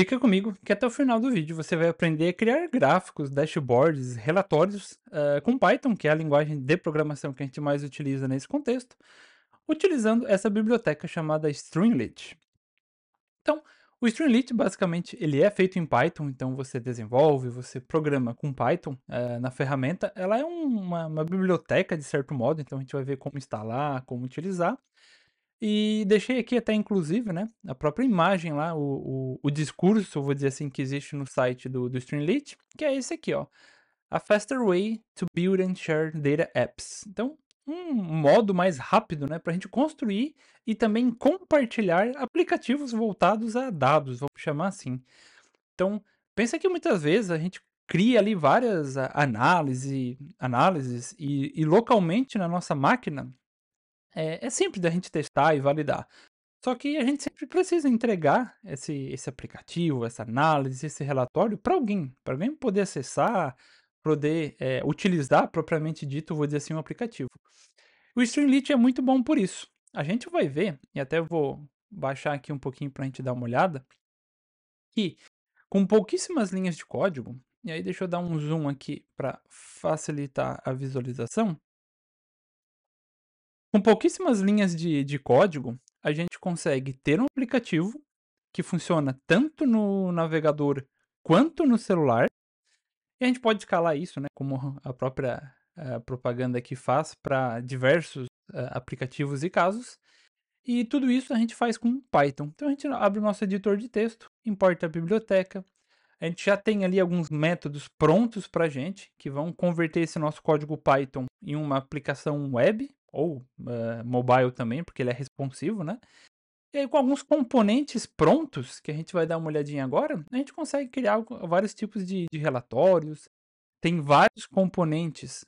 Fica comigo que até o final do vídeo você vai aprender a criar gráficos, dashboards, relatórios com Python, que é a linguagem de programação que a gente mais utiliza nesse contexto, utilizando essa biblioteca chamada Streamlit. Então, o Streamlit basicamente ele é feito em Python, então você desenvolve, você programa com Python na ferramenta. Ela é uma biblioteca de certo modo, então a gente vai ver como instalar, como utilizar. E deixei aqui até inclusive, né, a própria imagem lá, o discurso, eu vou dizer assim, que existe no site do Streamlit, que é esse aqui, ó. A faster way to build and share data apps. Então, um modo mais rápido, né, para a gente construir e também compartilhar aplicativos voltados a dados, vamos chamar assim. Então, pensa que muitas vezes a gente cria ali várias análises e localmente na nossa máquina é simples da gente testar e validar. Só que a gente sempre precisa entregar esse aplicativo, essa análise, esse relatório para alguém poder acessar, poder, utilizar propriamente dito, vou dizer assim, o aplicativo. O Streamlit é muito bom por isso. A gente vai ver, e até vou baixar aqui um pouquinho para a gente dar uma olhada, que com pouquíssimas linhas de código, e aí deixa eu dar um zoom aqui para facilitar a visualização. Com pouquíssimas linhas de código, a gente consegue ter um aplicativo que funciona tanto no navegador quanto no celular, e a gente pode escalar isso, né, como a própria, propaganda aqui faz para diversos, aplicativos e casos, e tudo isso a gente faz com Python. Então a gente abre o nosso editor de texto, importa a biblioteca, a gente já tem ali alguns métodos prontos para gente, que vão converter esse nosso código Python em uma aplicação web ou, mobile também, porque ele é responsivo, né. E aí com alguns componentes prontos, que a gente vai dar uma olhadinha agora, a gente consegue criar vários tipos de relatórios. Tem vários componentes,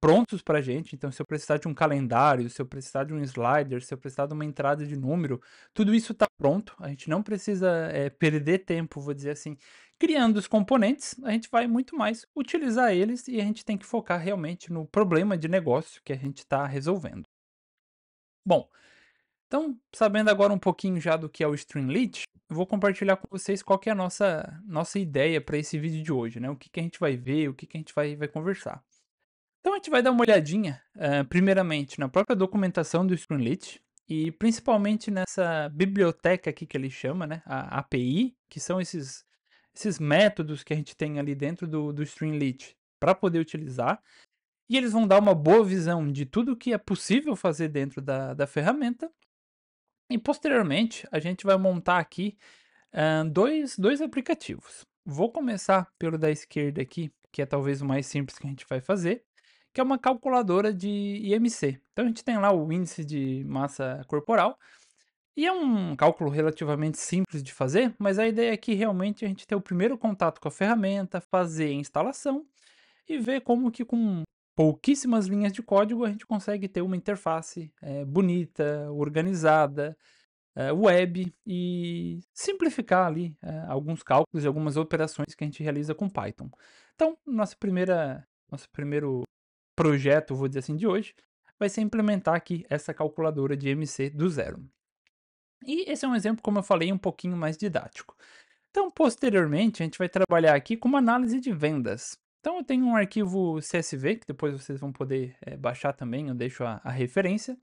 prontos pra gente, então se eu precisar de um calendário, se eu precisar de um slider, se eu precisar de uma entrada de número, tudo isso está pronto, a gente não precisa, perder tempo, vou dizer assim, criando os componentes, a gente vai muito mais utilizar eles e a gente tem que focar realmente no problema de negócio que a gente está resolvendo. Bom, então, sabendo agora um pouquinho já do que é o Streamlit, eu vou compartilhar com vocês qual que é a nossa ideia para esse vídeo de hoje, né? O que que a gente vai ver, o que que a gente vai conversar. Então a gente vai dar uma olhadinha, primeiramente na própria documentação do Streamlit e principalmente nessa biblioteca aqui que ele chama, né? A API, que são esses métodos que a gente tem ali dentro do Streamlit para poder utilizar. E eles vão dar uma boa visão de tudo que é possível fazer dentro da ferramenta e posteriormente, a gente vai montar aqui, dois aplicativos. Vou começar pelo da esquerda aqui, que é talvez o mais simples que a gente vai fazer, que é uma calculadora de IMC. Então a gente tem lá o índice de massa corporal, e é um cálculo relativamente simples de fazer, mas a ideia aqui realmente é a gente ter o primeiro contato com a ferramenta, fazer a instalação e ver como que com pouquíssimas linhas de código a gente consegue ter uma interface, bonita, organizada, web e simplificar ali, alguns cálculos e algumas operações que a gente realiza com Python. Então, nosso primeiro projeto, vou dizer assim, de hoje, vai ser implementar aqui essa calculadora de MC do zero. E esse é um exemplo, como eu falei, um pouquinho mais didático. Então, posteriormente, a gente vai trabalhar aqui com uma análise de vendas. Então, eu tenho um arquivo CSV, que depois vocês vão poder baixar também, eu deixo a referência.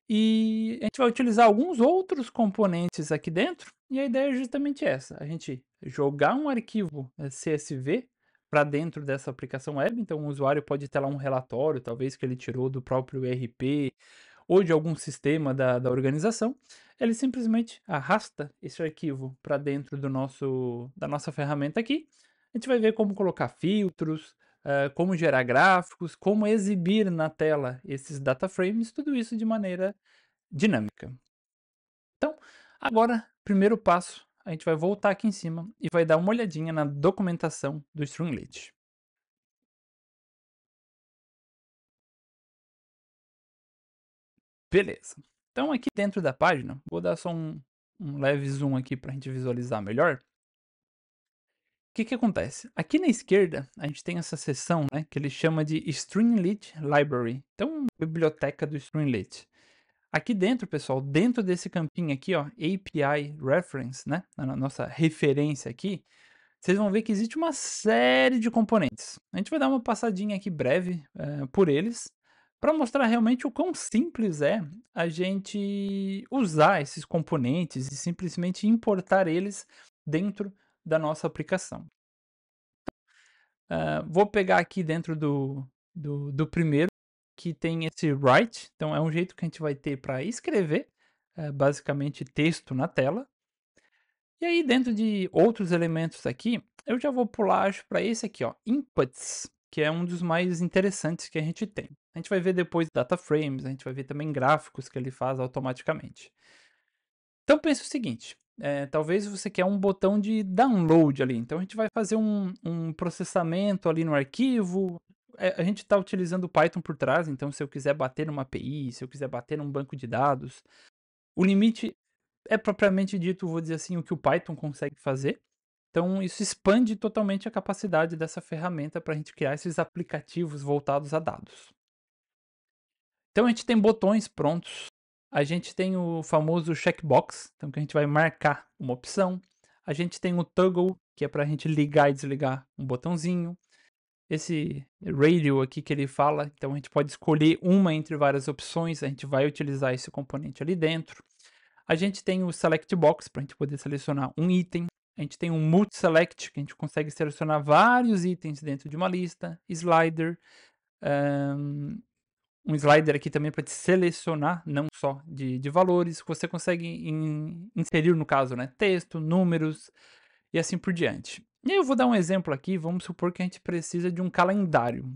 E a gente vai utilizar alguns outros componentes aqui dentro, e a ideia é justamente essa: a gente jogar um arquivo CSV para dentro dessa aplicação web. Então, o usuário pode ter lá um relatório, talvez que ele tirou do próprio ERP ou de algum sistema da organização. Ele simplesmente arrasta esse arquivo para dentro da nossa ferramenta aqui. A gente vai ver como colocar filtros, como gerar gráficos, como exibir na tela esses data frames, tudo isso de maneira dinâmica. Então, agora, primeiro passo, a gente vai voltar aqui em cima e vai dar uma olhadinha na documentação do Streamlit. Beleza. Então, aqui dentro da página, vou dar só um leve zoom aqui para a gente visualizar melhor. O que que acontece? Aqui na esquerda, a gente tem essa seção, né, que ele chama de Streamlit Library. Então, biblioteca do Streamlit. Aqui dentro, pessoal, dentro desse campinho aqui, ó, API Reference, né, na nossa referência aqui, vocês vão ver que existe uma série de componentes. A gente vai dar uma passadinha aqui breve, por eles, para mostrar realmente o quão simples é a gente usar esses componentes e simplesmente importar eles dentro da nossa aplicação. Vou pegar aqui dentro do primeiro, que tem esse write, então é um jeito que a gente vai ter para escrever, basicamente texto na tela. E aí dentro de outros elementos aqui, eu já vou pular acho para esse aqui, ó, inputs, que é um dos mais interessantes que a gente tem. A gente vai ver depois data frames, a gente vai ver também gráficos que ele faz automaticamente. Então pensa o seguinte, talvez você quer um botão de download ali, então a gente vai fazer um processamento ali no arquivo, a gente está utilizando o Python por trás, então se eu quiser bater numa API, se eu quiser bater num banco de dados, o limite é propriamente dito, vou dizer assim, o que o Python consegue fazer. Então isso expande totalmente a capacidade dessa ferramenta para a gente criar esses aplicativos voltados a dados. Então a gente tem botões prontos, a gente tem o famoso checkbox, então que a gente vai marcar uma opção. A gente tem o toggle, que é para a gente ligar e desligar um botãozinho. Esse radio aqui que ele fala, então a gente pode escolher uma entre várias opções, a gente vai utilizar esse componente ali dentro. A gente tem o select box para a gente poder selecionar um item. A gente tem um multi-select, que a gente consegue selecionar vários itens dentro de uma lista. Slider, um slider aqui também para te selecionar, não só de valores. Você consegue inserir, no caso, né, texto, números e assim por diante. E eu vou dar um exemplo aqui, vamos supor que a gente precisa de um calendário.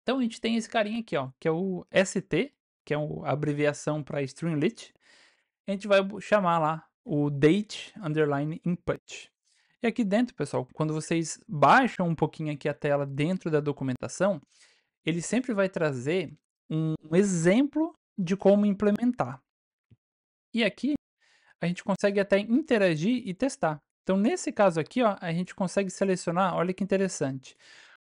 Então a gente tem esse carinha aqui, ó, que é o ST, que é a abreviação para Streamlit. A gente vai chamar lá o date underline input. E aqui dentro, pessoal, quando vocês baixam um pouquinho aqui a tela dentro da documentação, ele sempre vai trazer um exemplo de como implementar. E aqui a gente consegue até interagir e testar. Então, nesse caso aqui, ó, a gente consegue selecionar, olha que interessante,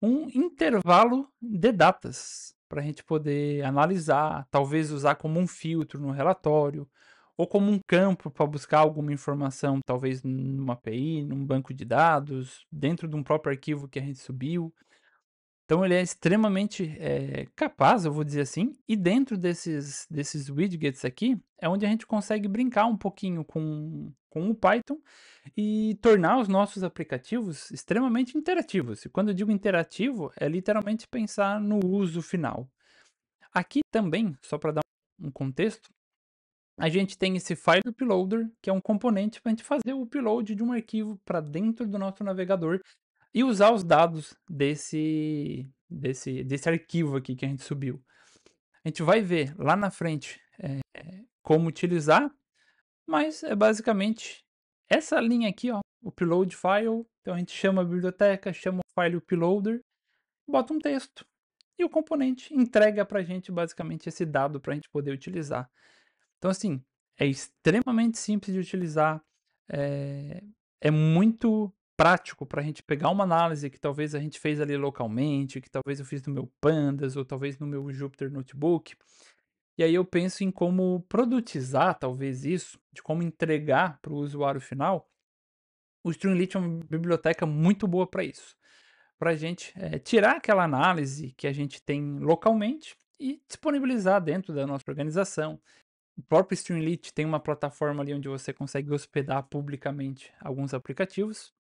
um intervalo de datas para a gente poder analisar, talvez usar como um filtro no relatório, ou como um campo para buscar alguma informação, talvez numa API, num banco de dados, dentro de um próprio arquivo que a gente subiu. Então ele é extremamente, capaz, eu vou dizer assim, e dentro desses widgets aqui, é onde a gente consegue brincar um pouquinho com o Python e tornar os nossos aplicativos extremamente interativos. E quando eu digo interativo, é literalmente pensar no uso final. Aqui também, só para dar um contexto, a gente tem esse file uploader, que é um componente para a gente fazer o upload de um arquivo para dentro do nosso navegador e usar os dados desse arquivo aqui que a gente subiu. A gente vai ver lá na frente como utilizar, mas é basicamente essa linha aqui, ó, upload file. Então a gente chama a biblioteca, chama o file uploader, bota um texto e o componente entrega para a gente basicamente esse dado para a gente poder utilizar. Então, assim, é extremamente simples de utilizar, é, é muito prático para a gente pegar uma análise que talvez a gente fez ali localmente, que talvez eu fiz no meu Pandas ou talvez no meu Jupyter Notebook. E aí eu penso em como produtizar, talvez isso, de como entregar para o usuário final. O Streamlit é uma biblioteca muito boa para isso, para a gente tirar aquela análise que a gente tem localmente e disponibilizar dentro da nossa organização. O próprio Streamlit tem uma plataforma ali onde você consegue hospedar publicamente alguns aplicativos.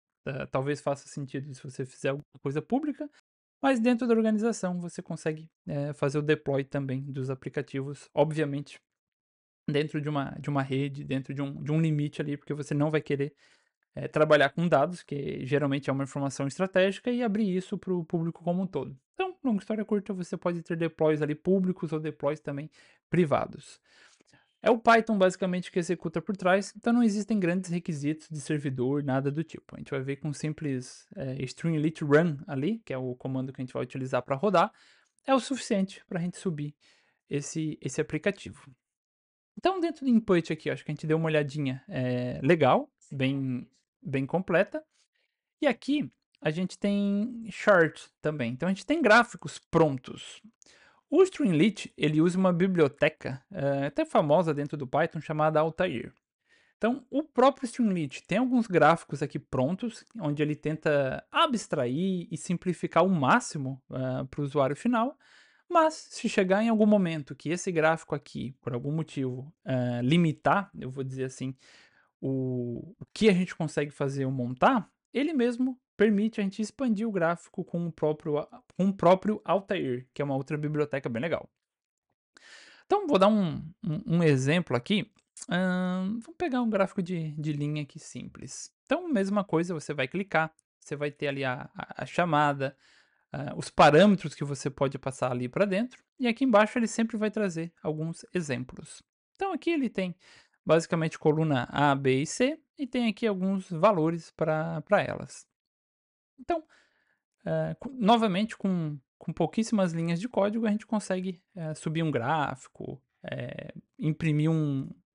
Talvez faça sentido se você fizer alguma coisa pública, mas dentro da organização você consegue fazer o deploy também dos aplicativos, obviamente dentro de uma rede, dentro de um limite ali, porque você não vai querer trabalhar com dados, que geralmente é uma informação estratégica, e abrir isso para o público como um todo. Então, longa história curta, você pode ter deploys ali públicos ou deploys também privados. É o Python basicamente que executa por trás, então não existem grandes requisitos de servidor, nada do tipo. A gente vai ver com um simples streamlit run ali, que é o comando que a gente vai utilizar para rodar, é o suficiente para a gente subir esse aplicativo. Então, dentro do input aqui, acho que a gente deu uma olhadinha legal, bem completa. E aqui a gente tem chart também. Então, a gente tem gráficos prontos. O Streamlit, ele usa uma biblioteca, até famosa dentro do Python, chamada Altair. Então, o próprio Streamlit tem alguns gráficos aqui prontos, onde ele tenta abstrair e simplificar ao máximo, para o usuário final, mas se chegar em algum momento que esse gráfico aqui, por algum motivo, limitar, eu vou dizer assim, o que a gente consegue fazer ou montar, ele mesmo permite a gente expandir o gráfico com o próprio Altair, que é uma outra biblioteca bem legal. Então vou dar um exemplo aqui, vamos pegar um gráfico de linha aqui simples. Então mesma coisa, você vai clicar, você vai ter ali a chamada, os parâmetros que você pode passar ali para dentro, e aqui embaixo ele sempre vai trazer alguns exemplos. Então aqui ele tem basicamente coluna A, B e C, e tem aqui alguns valores para elas. Então, novamente, com pouquíssimas linhas de código, a gente consegue subir um gráfico, imprimir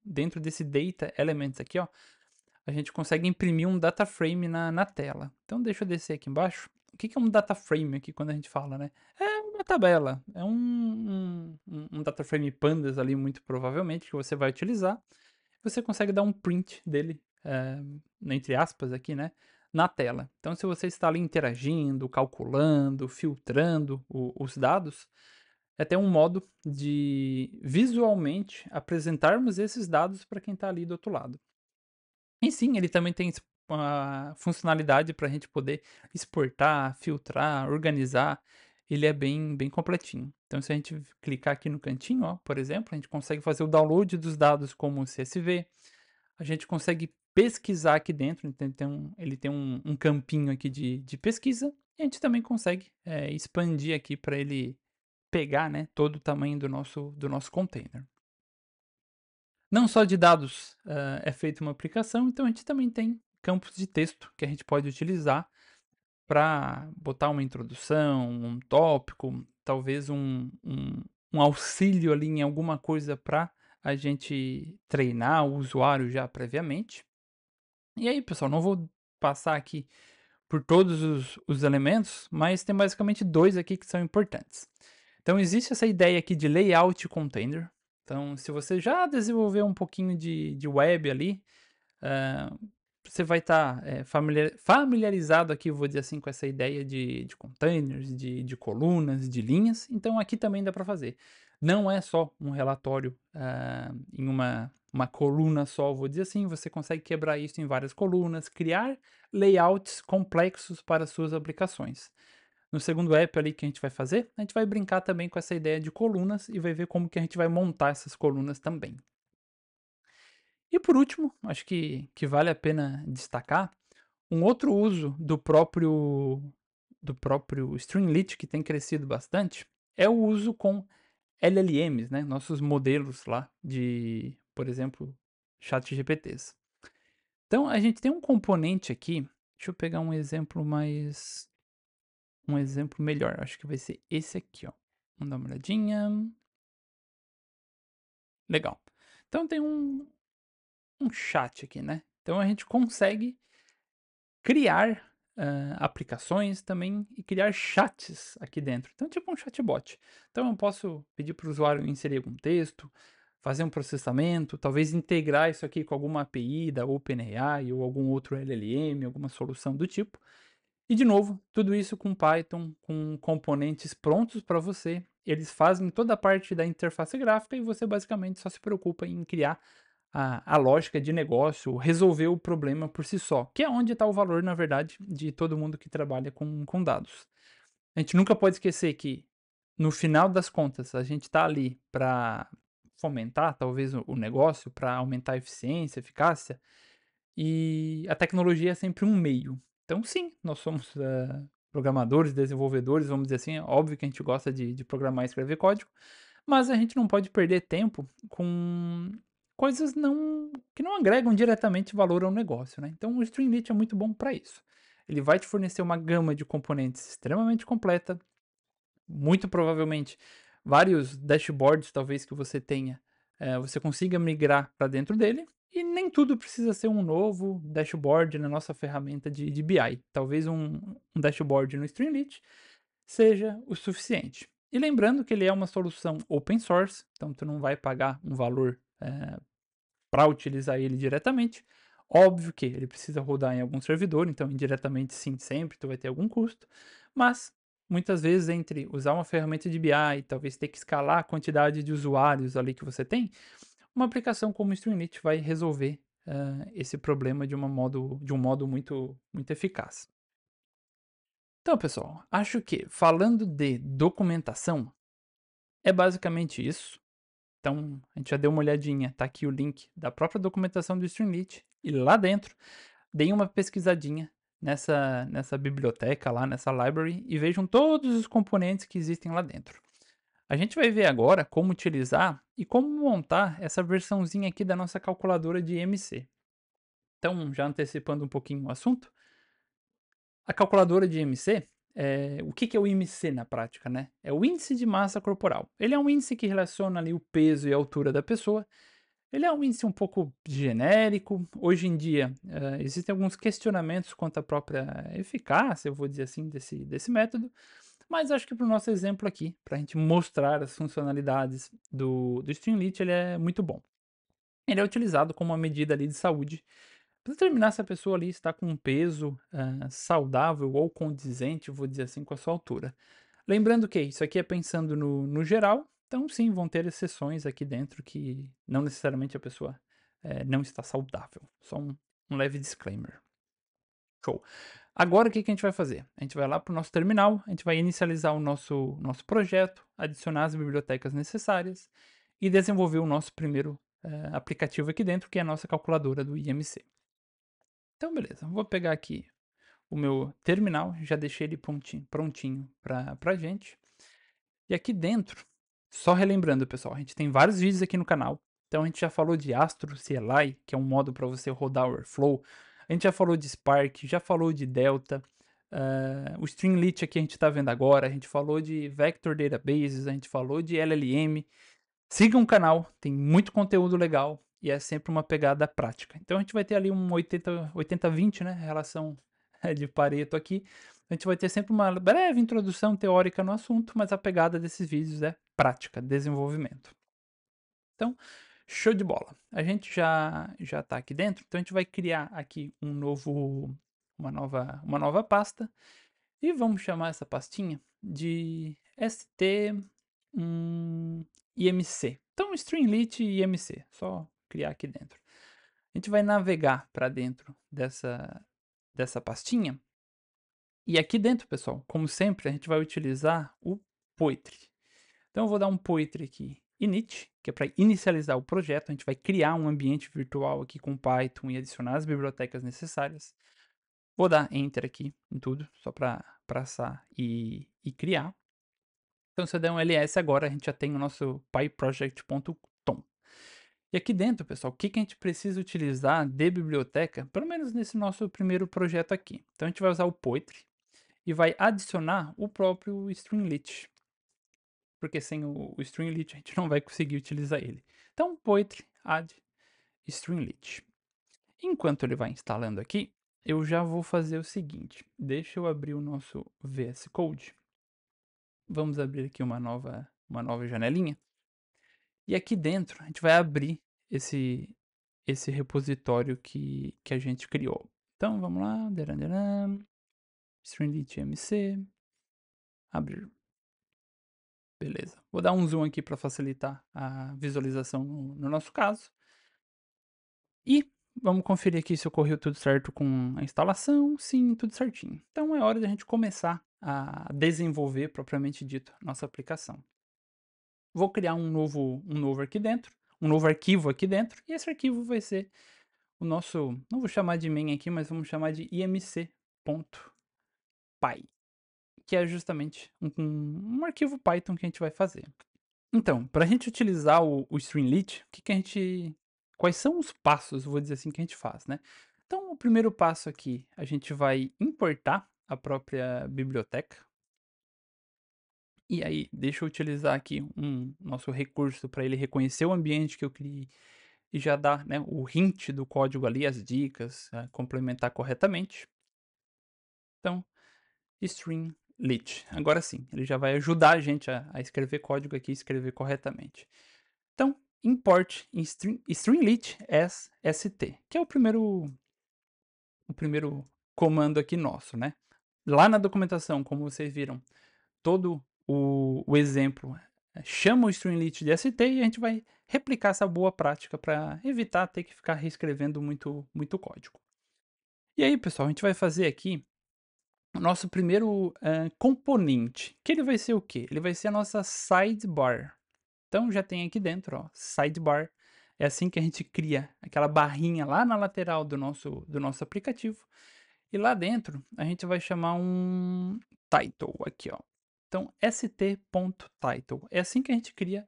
dentro desse data elements aqui, ó, a gente consegue imprimir um data frame na tela. Então deixa eu descer aqui embaixo. O que é um data frame aqui quando a gente fala, né? É uma tabela, é um data frame pandas ali, muito provavelmente, que você vai utilizar. Você consegue dar um print dele, entre aspas aqui, né, na tela. Então se você está ali interagindo, calculando, filtrando os dados, é até um modo de visualmente apresentarmos esses dados para quem está ali do outro lado. E sim, ele também tem uma funcionalidade para a gente poder exportar, filtrar, organizar. Ele é bem completinho. Então, se a gente clicar aqui no cantinho, ó, por exemplo, a gente consegue fazer o download dos dados como CSV. A gente consegue pesquisar aqui dentro. Então, ele tem um campinho aqui de pesquisa. E a gente também consegue expandir aqui para ele pegar, né, todo o tamanho do nosso container. Não só de dados, é feita uma aplicação, então a gente também tem campos de texto que a gente pode utilizar para botar uma introdução, um tópico, talvez um auxílio ali em alguma coisa para a gente treinar o usuário já previamente. E aí, pessoal, não vou passar aqui por todos os elementos, mas tem basicamente dois aqui que são importantes. Então existe essa ideia aqui de layout container. Então, se você já desenvolveu um pouquinho de web ali, ah, você vai estar familiarizado aqui, vou dizer assim, com essa ideia de containers, de colunas, de linhas. Então aqui também dá para fazer. Não é só um relatório em uma coluna só, vou dizer assim. Você consegue quebrar isso em várias colunas, criar layouts complexos para suas aplicações. No segundo app ali que a gente vai fazer, a gente vai brincar também com essa ideia de colunas e vai ver como que a gente vai montar essas colunas também. E por último, acho que vale a pena destacar, um outro uso do próprio Streamlit que tem crescido bastante, é o uso com LLMs, né, nossos modelos lá de, por exemplo, ChatGPTs. Então a gente tem um componente aqui, deixa eu pegar um exemplo melhor, acho que vai ser esse aqui, ó. Vamos dar uma olhadinha. Legal. Então tem um chat aqui, né? Então a gente consegue criar aplicações também e criar chats aqui dentro. Então, tipo um chatbot. Então eu posso pedir para o usuário inserir algum texto, fazer um processamento, talvez integrar isso aqui com alguma API da OpenAI ou algum outro LLM, alguma solução do tipo. E de novo, tudo isso com Python, com componentes prontos para você. Eles fazem toda a parte da interface gráfica e você basicamente só se preocupa em criar a lógica de negócio, resolver o problema por si só, que é onde está o valor, na verdade, de todo mundo que trabalha com dados. A gente nunca pode esquecer que, no final das contas, a gente está ali para fomentar, talvez, o negócio, para aumentar a eficiência, a eficácia, e a tecnologia é sempre um meio. Então, sim, nós somos programadores, desenvolvedores, vamos dizer assim. É óbvio que a gente gosta de programar e escrever código, mas a gente não pode perder tempo com coisas que não agregam diretamente valor ao negócio, né? Então, o Streamlit é muito bom para isso. Ele vai te fornecer uma gama de componentes extremamente completa, muito provavelmente vários dashboards, talvez que você tenha, você consiga migrar para dentro dele. E nem tudo precisa ser um novo dashboard na nossa ferramenta de BI. Talvez um dashboard no Streamlit seja o suficiente. E lembrando que ele é uma solução open source, então tu não vai pagar um valor, para utilizar ele diretamente. Óbvio que ele precisa rodar em algum servidor, então indiretamente sim, sempre tu vai ter algum custo, mas muitas vezes entre usar uma ferramenta de BI e talvez ter que escalar a quantidade de usuários ali que você tem, uma aplicação como o Streamlit vai resolver, esse problema de um modo muito eficaz. Então pessoal, acho que falando de documentação, é basicamente isso. Então, a gente já deu uma olhadinha, tá aqui o link da própria documentação do Streamlit, e lá dentro, deem uma pesquisadinha nessa biblioteca lá, nessa library, e vejam todos os componentes que existem lá dentro. A gente vai ver agora como utilizar e como montar essa versãozinha aqui da nossa calculadora de IMC. Então, já antecipando um pouquinho o assunto, a calculadora de IMC, o que que é o IMC na prática, né? É o índice de massa corporal. Ele é um índice que relaciona ali o peso e a altura da pessoa. Ele é um índice um pouco genérico. Hoje em dia, existem alguns questionamentos quanto à própria eficácia, eu vou dizer assim, desse método, mas acho que para o nosso exemplo aqui, para a gente mostrar as funcionalidades do Streamlit, ele é muito bom. Ele é utilizado como uma medida ali de saúde para determinar se a pessoa ali está com um peso saudável ou condizente, vou dizer assim, com a sua altura. Lembrando que isso aqui é pensando no geral, então sim, vão ter exceções aqui dentro que não necessariamente a pessoa não está saudável. Só um leve disclaimer. Show. Agora o que que a gente vai fazer? A gente vai lá para o nosso terminal, a gente vai inicializar o nosso projeto, adicionar as bibliotecas necessárias e desenvolver o nosso primeiro aplicativo aqui dentro, que é a nossa calculadora do IMC. Então, beleza, vou pegar aqui o meu terminal, já deixei ele prontinho para gente. E aqui dentro, só relembrando, pessoal, a gente tem vários vídeos aqui no canal. Então a gente já falou de Astro CLI, que é um modo para você rodar o Airflow. A gente já falou de Spark, já falou de Delta. O Streamlit aqui a gente está vendo agora. A gente falou de Vector Databases, a gente falou de LLM. Sigam o canal, tem muito conteúdo legal e é sempre uma pegada prática. Então a gente vai ter ali um 80-20, né? Relação de Pareto aqui. A gente vai ter sempre uma breve introdução teórica no assunto, mas a pegada desses vídeos é prática, desenvolvimento. Então, show de bola. A gente já está aqui dentro, então a gente vai criar aqui uma nova pasta e vamos chamar essa pastinha de IMC. Então, Streamlit e IMC, só criar aqui dentro. A gente vai navegar para dentro dessa pastinha. E aqui dentro, pessoal, como sempre, a gente vai utilizar o Poetry. Então, eu vou dar um Poetry aqui, init, que é para inicializar o projeto. A gente vai criar um ambiente virtual aqui com Python e adicionar as bibliotecas necessárias. Vou dar Enter aqui em tudo, só para passar e criar. Então, se eu der um ls agora, a gente já tem o nosso pyproject.tom. E aqui dentro, pessoal, o que que a gente precisa utilizar de biblioteca, pelo menos nesse nosso primeiro projeto aqui. Então, a gente vai usar o Poetry e vai adicionar o próprio Streamlit, porque sem o Streamlit a gente não vai conseguir utilizar ele. Então, Poetry add Streamlit. Enquanto ele vai instalando aqui, eu já vou fazer o seguinte. Deixa eu abrir o nosso VS Code. Vamos abrir aqui uma nova janelinha. E aqui dentro a gente vai abrir esse repositório que a gente criou. Então vamos lá, Streamlit MC, abrir. Beleza. Vou dar um zoom aqui para facilitar a visualização no nosso caso. E vamos conferir aqui se ocorreu tudo certo com a instalação. Sim, tudo certinho. Então é hora de a gente começar a desenvolver, propriamente dito, nossa aplicação. Vou criar um novo aqui dentro, um novo arquivo aqui dentro, e esse arquivo vai ser o nosso, não vou chamar de main aqui, mas vamos chamar de imc.py, que é justamente um arquivo Python que a gente vai fazer. Então, para a gente utilizar o Streamlit, quais são os passos, vou dizer assim, que a gente faz, né? Então, o primeiro passo aqui, a gente vai importar a própria biblioteca. E aí, deixa eu utilizar aqui um nosso recurso para ele reconhecer o ambiente que eu criei e já dar, né, o hint do código ali, as dicas, complementar corretamente. Então, string lit. Agora sim, ele já vai ajudar a gente a escrever código aqui, escrever corretamente. Então, import stringlit as st, que é o primeiro comando aqui nosso, né. Lá na documentação, como vocês viram, todo o exemplo, chama o stringlit de st e a gente vai replicar essa boa prática para evitar ter que ficar reescrevendo muito código. E aí, pessoal, a gente vai fazer aqui o nosso primeiro, componente, que ele vai ser o quê? Ele vai ser a nossa sidebar. Então já tem aqui dentro, ó, sidebar. É assim que a gente cria aquela barrinha lá na lateral do nosso aplicativo. E lá dentro a gente vai chamar um title aqui, ó. Então st.title. É assim que a gente cria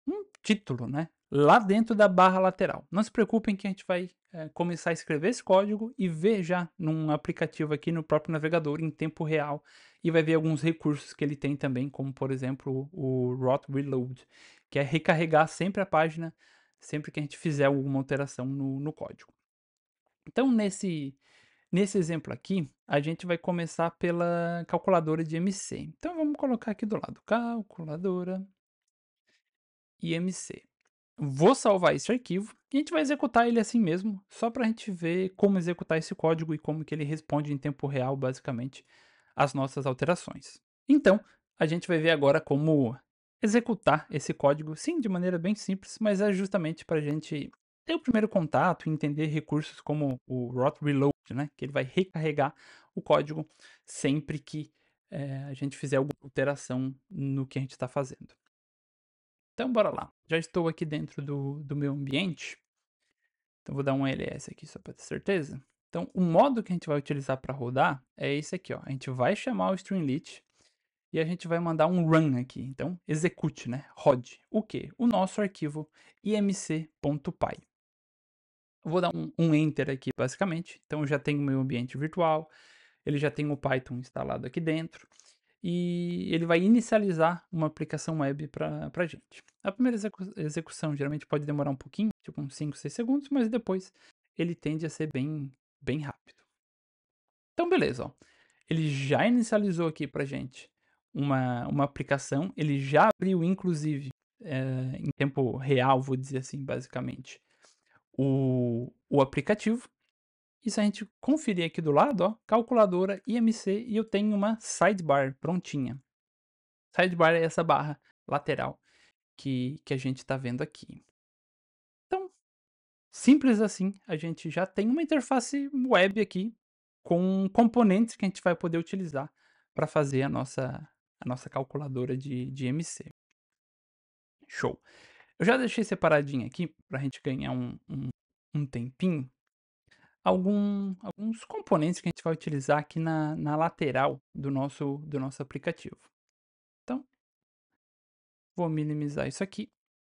um título, né, lá dentro da barra lateral. Não se preocupem que a gente vai, começar a escrever esse código e ver já num aplicativo aqui no próprio navegador em tempo real, e vai ver alguns recursos que ele tem também, como por exemplo o rot reload, que é recarregar sempre a página, sempre que a gente fizer alguma alteração no código. Então nesse exemplo aqui, a gente vai começar pela calculadora de MC. Então vamos colocar aqui do lado, calculadora IMC. Vou salvar esse arquivo e a gente vai executar ele assim mesmo, só para a gente ver como executar esse código e como que ele responde em tempo real, basicamente, às nossas alterações. Então, a gente vai ver agora como executar esse código, sim, de maneira bem simples, mas é justamente para a gente ter o primeiro contato e entender recursos como o rot reload, né, que ele vai recarregar o código sempre que a gente fizer alguma alteração no que a gente está fazendo. Então bora lá. Já estou aqui dentro do meu ambiente, então vou dar um ls aqui só para ter certeza. Então o modo que a gente vai utilizar para rodar é esse aqui, ó. A gente vai chamar o stringlit e a gente vai mandar um run aqui. Então execute, né, rode. O quê? O nosso arquivo imc.py. Eu vou dar um enter aqui basicamente, então eu já tenho o meu ambiente virtual, ele já tem o Python instalado aqui dentro, e ele vai inicializar uma aplicação web para gente. A primeira execução geralmente pode demorar um pouquinho, tipo uns 5, 6 segundos, mas depois ele tende a ser bem rápido. Então beleza, ó, ele já inicializou aqui para gente uma aplicação, ele já abriu inclusive, em tempo real, vou dizer assim, basicamente, o aplicativo. E se a gente conferir aqui do lado, ó, calculadora IMC, e eu tenho uma sidebar prontinha. Sidebar é essa barra lateral que a gente está vendo aqui. Então, simples assim, a gente já tem uma interface web aqui com componentes que a gente vai poder utilizar para fazer a nossa calculadora de MC. Show. Eu já deixei separadinho aqui para a gente ganhar um tempinho alguns componentes que a gente vai utilizar aqui na lateral do nosso aplicativo. Então, vou minimizar isso aqui.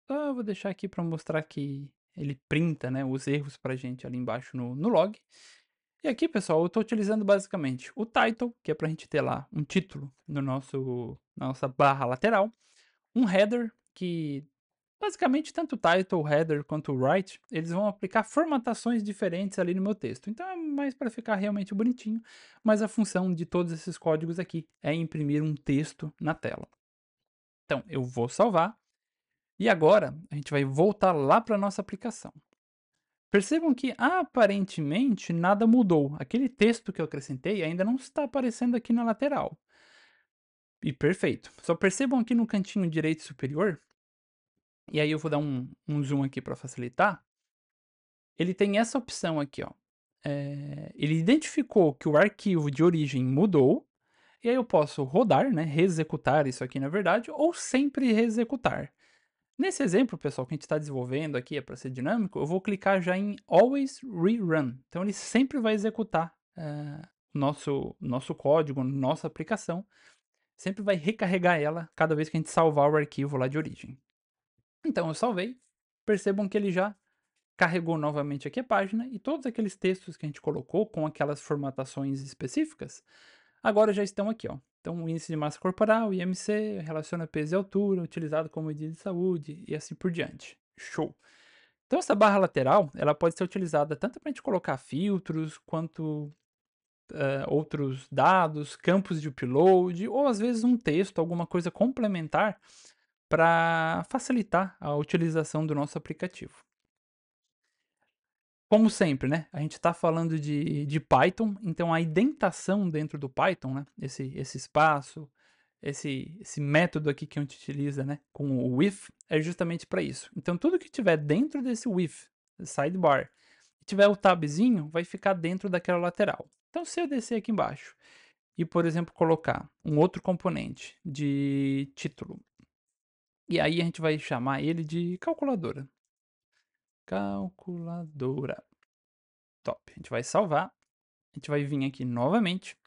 Vou deixar aqui para mostrar que ele printa, né, os erros para a gente ali embaixo no log. E aqui, pessoal, eu estou utilizando basicamente o title, que é para a gente ter lá um título no na nossa barra lateral, um header que basicamente, tanto o title, o header quanto o write, eles vão aplicar formatações diferentes ali no meu texto. Então é mais para ficar realmente bonitinho, mas a função de todos esses códigos aqui é imprimir um texto na tela. Então eu vou salvar e agora a gente vai voltar lá para nossa aplicação. Percebam que aparentemente nada mudou. Aquele texto que eu acrescentei ainda não está aparecendo aqui na lateral. E perfeito. Só percebam aqui no cantinho direito superior, e aí eu vou dar um zoom aqui para facilitar. Ele tem essa opção aqui, ó. Ele identificou que o arquivo de origem mudou, e aí eu posso rodar, né, reexecutar isso aqui na verdade, ou sempre reexecutar. Nesse exemplo, pessoal, que a gente está desenvolvendo aqui, é para ser dinâmico, eu vou clicar já em Always Rerun. Então ele sempre vai executar nosso código, nossa aplicação, sempre vai recarregar ela cada vez que a gente salvar o arquivo lá de origem. Então eu salvei, percebam que ele já carregou novamente aqui a página e todos aqueles textos que a gente colocou com aquelas formatações específicas, agora já estão aqui, ó. Então, o índice de massa corporal, IMC, relaciona peso e altura, utilizado como medida de saúde e assim por diante. Show! Então, essa barra lateral, ela pode ser utilizada tanto para a gente colocar filtros, quanto outros dados, campos de upload ou às vezes um texto, alguma coisa complementar para facilitar a utilização do nosso aplicativo. Como sempre, né, a gente está falando de Python, então a indentação dentro do Python, né, esse espaço, esse método aqui que a gente utiliza, né, com o with, é justamente para isso. Então tudo que tiver dentro desse with, sidebar, e tiver o tabzinho, vai ficar dentro daquela lateral. Então se eu descer aqui embaixo e, por exemplo, colocar um outro componente de título, e aí a gente vai chamar ele de calculadora. Calculadora. Top. A gente vai salvar, a gente vai vir aqui novamente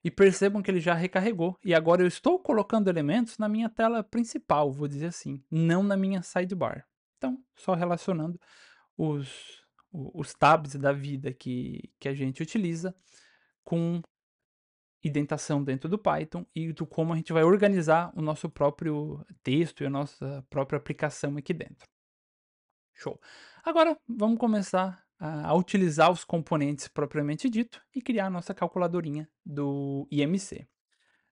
e percebam que ele já recarregou e agora eu estou colocando elementos na minha tela principal, vou dizer assim, não na minha sidebar. Então, só relacionando os tabs da vida que a gente utiliza com indentação dentro do Python e do como a gente vai organizar o nosso próprio texto e a nossa própria aplicação aqui dentro. Show. Agora vamos começar a utilizar os componentes propriamente dito e criar a nossa calculadorinha do IMC.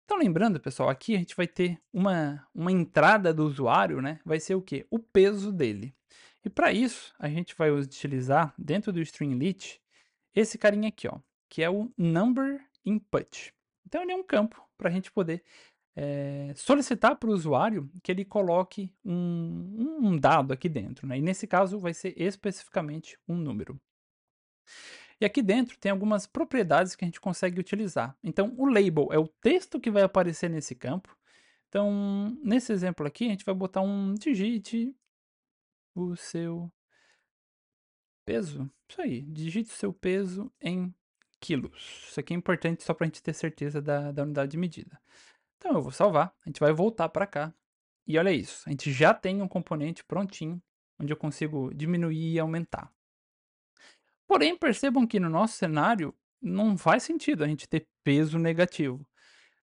Então lembrando, pessoal, aqui a gente vai ter uma entrada do usuário, né? Vai ser o quê? O peso dele. E para isso, a gente vai utilizar dentro do Stringlit esse carinha aqui, ó, que é o number input. Então ele é um campo para a gente poder solicitar para o usuário que ele coloque um dado aqui dentro, né? E nesse caso vai ser especificamente um número. E aqui dentro tem algumas propriedades que a gente consegue utilizar. Então, o label é o texto que vai aparecer nesse campo. Então, nesse exemplo aqui, a gente vai botar um digite o seu peso. Isso aí, digite o seu peso em quilos. Isso aqui é importante só para a gente ter certeza da unidade de medida. Então, eu vou salvar, a gente vai voltar para cá. E olha isso, a gente já tem um componente prontinho, onde eu consigo diminuir e aumentar. Porém, percebam que no nosso cenário não faz sentido a gente ter peso negativo.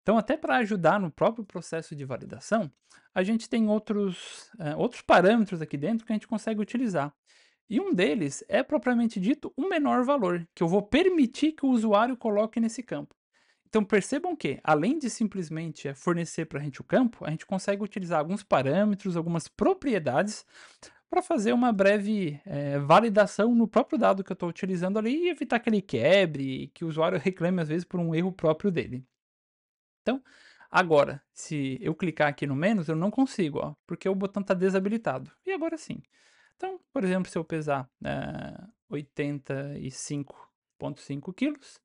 Então, até para ajudar no próprio processo de validação, a gente tem outros parâmetros aqui dentro que a gente consegue utilizar. E um deles é propriamente dito o menor valor, que eu vou permitir que o usuário coloque nesse campo. Então percebam que, além de simplesmente fornecer para a gente o campo, a gente consegue utilizar alguns parâmetros, algumas propriedades para fazer uma breve validação no próprio dado que eu estou utilizando ali e evitar que ele quebre, que o usuário reclame às vezes por um erro próprio dele. Então, agora, se eu clicar aqui no menos, eu não consigo, ó, porque o botão está desabilitado. E agora sim. Então, por exemplo, se eu pesar 85,5 quilos,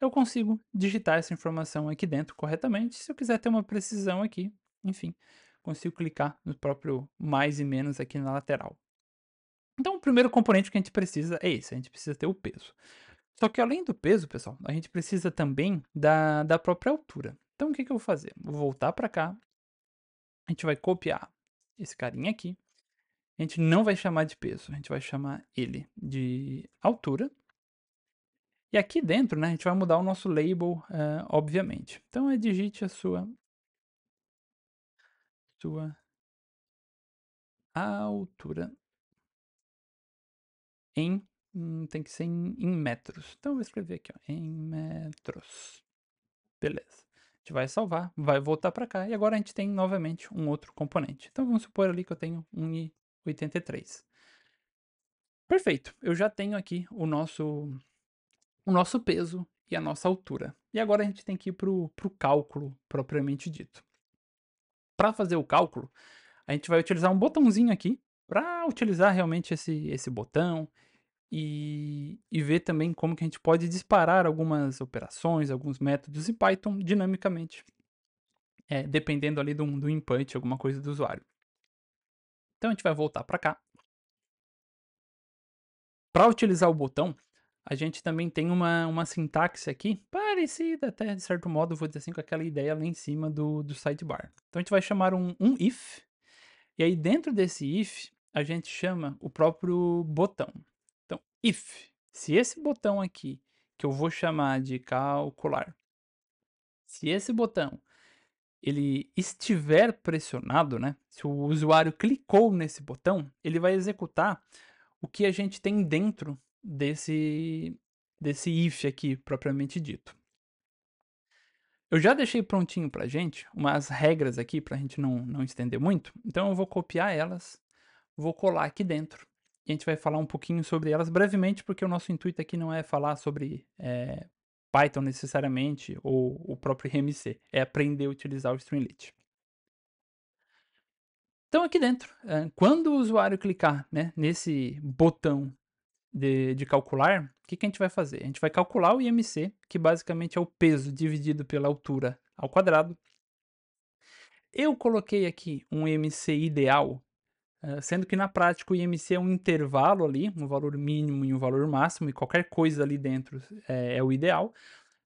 eu consigo digitar essa informação aqui dentro corretamente. Se eu quiser ter uma precisão aqui, enfim, consigo clicar no próprio mais e menos aqui na lateral. Então, o primeiro componente que a gente precisa é esse, a gente precisa ter o peso. Só que além do peso, pessoal, a gente precisa também da própria altura. Então, o que eu vou fazer? Vou voltar para cá, a gente vai copiar esse carinha aqui, a gente não vai chamar de peso, a gente vai chamar ele de altura. E aqui dentro, né, a gente vai mudar o nosso label, obviamente. Então, digite a sua altura em, tem que ser em metros. Então, eu vou escrever aqui, ó, em metros. Beleza. A gente vai salvar, vai voltar para cá e agora a gente tem novamente um outro componente. Então, vamos supor ali que eu tenho 1,83. Perfeito. Eu já tenho aqui o nosso peso e a nossa altura. E agora a gente tem que ir para o cálculo propriamente dito. Para fazer o cálculo, a gente vai utilizar um botãozinho aqui para utilizar realmente esse botão e ver também como que a gente pode disparar algumas operações, alguns métodos em Python dinamicamente, dependendo ali do input, alguma coisa do usuário. Então a gente vai voltar para cá. Para utilizar o botão, a gente também tem uma sintaxe aqui, parecida até de certo modo, vou dizer assim, com aquela ideia lá em cima do sidebar. Então a gente vai chamar um if, e aí dentro desse if, a gente chama o próprio botão. Então, if, se esse botão aqui, que eu vou chamar de calcular, se esse botão ele estiver pressionado, né? Se o usuário clicou nesse botão, ele vai executar o que a gente tem dentro desse if aqui propriamente dito. Eu já deixei prontinho pra gente umas regras aqui pra gente não estender muito, então eu vou copiar elas, vou colar aqui dentro e a gente vai falar um pouquinho sobre elas brevemente, porque o nosso intuito aqui não é falar sobre Python necessariamente ou o próprio RMC, é aprender a utilizar o Streamlit. Então aqui dentro, quando o usuário clicar, né, nesse botão de calcular, o que que a gente vai fazer? A gente vai calcular o IMC, que basicamente é o peso dividido pela altura ao quadrado. Eu coloquei aqui um IMC ideal, sendo que na prática o IMC é um intervalo ali, um valor mínimo e um valor máximo, e qualquer coisa ali dentro é o ideal.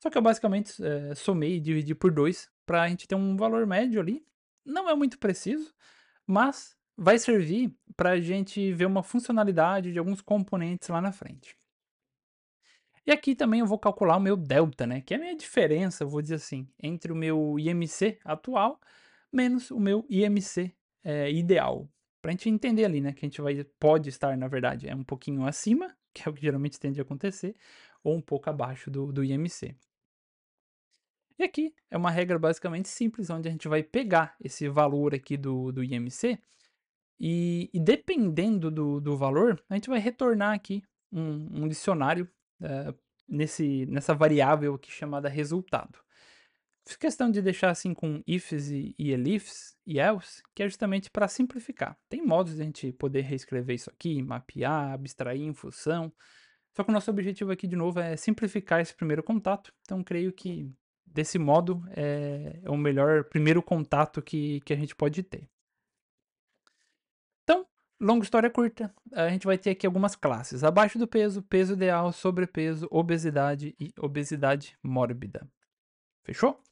Só que eu basicamente somei e dividi por 2 para a gente ter um valor médio ali. Não é muito preciso, mas vai servir para a gente ver uma funcionalidade de alguns componentes lá na frente. E aqui também eu vou calcular o meu delta, né, que é a minha diferença, eu vou dizer assim, entre o meu IMC atual menos o meu IMC, ideal. Pra gente entender ali, né, que a gente pode estar, na verdade, um pouquinho acima, que é o que geralmente tende a acontecer, ou um pouco abaixo do IMC. E aqui é uma regra basicamente simples, onde a gente vai pegar esse valor aqui do IMC e dependendo do valor, a gente vai retornar aqui um dicionário, eh, nessa variável aqui chamada resultado. Fiz questão de deixar assim com ifs e elifs e else, que é justamente para simplificar. Tem modos de a gente poder reescrever isso aqui, mapear, abstrair em função. Só que o nosso objetivo aqui, de novo, é simplificar esse primeiro contato. Então, creio que desse modo é o melhor primeiro contato que a gente pode ter. Então, longa história curta, a gente vai ter aqui algumas classes: abaixo do peso, peso ideal, sobrepeso, obesidade e obesidade mórbida. Fechou?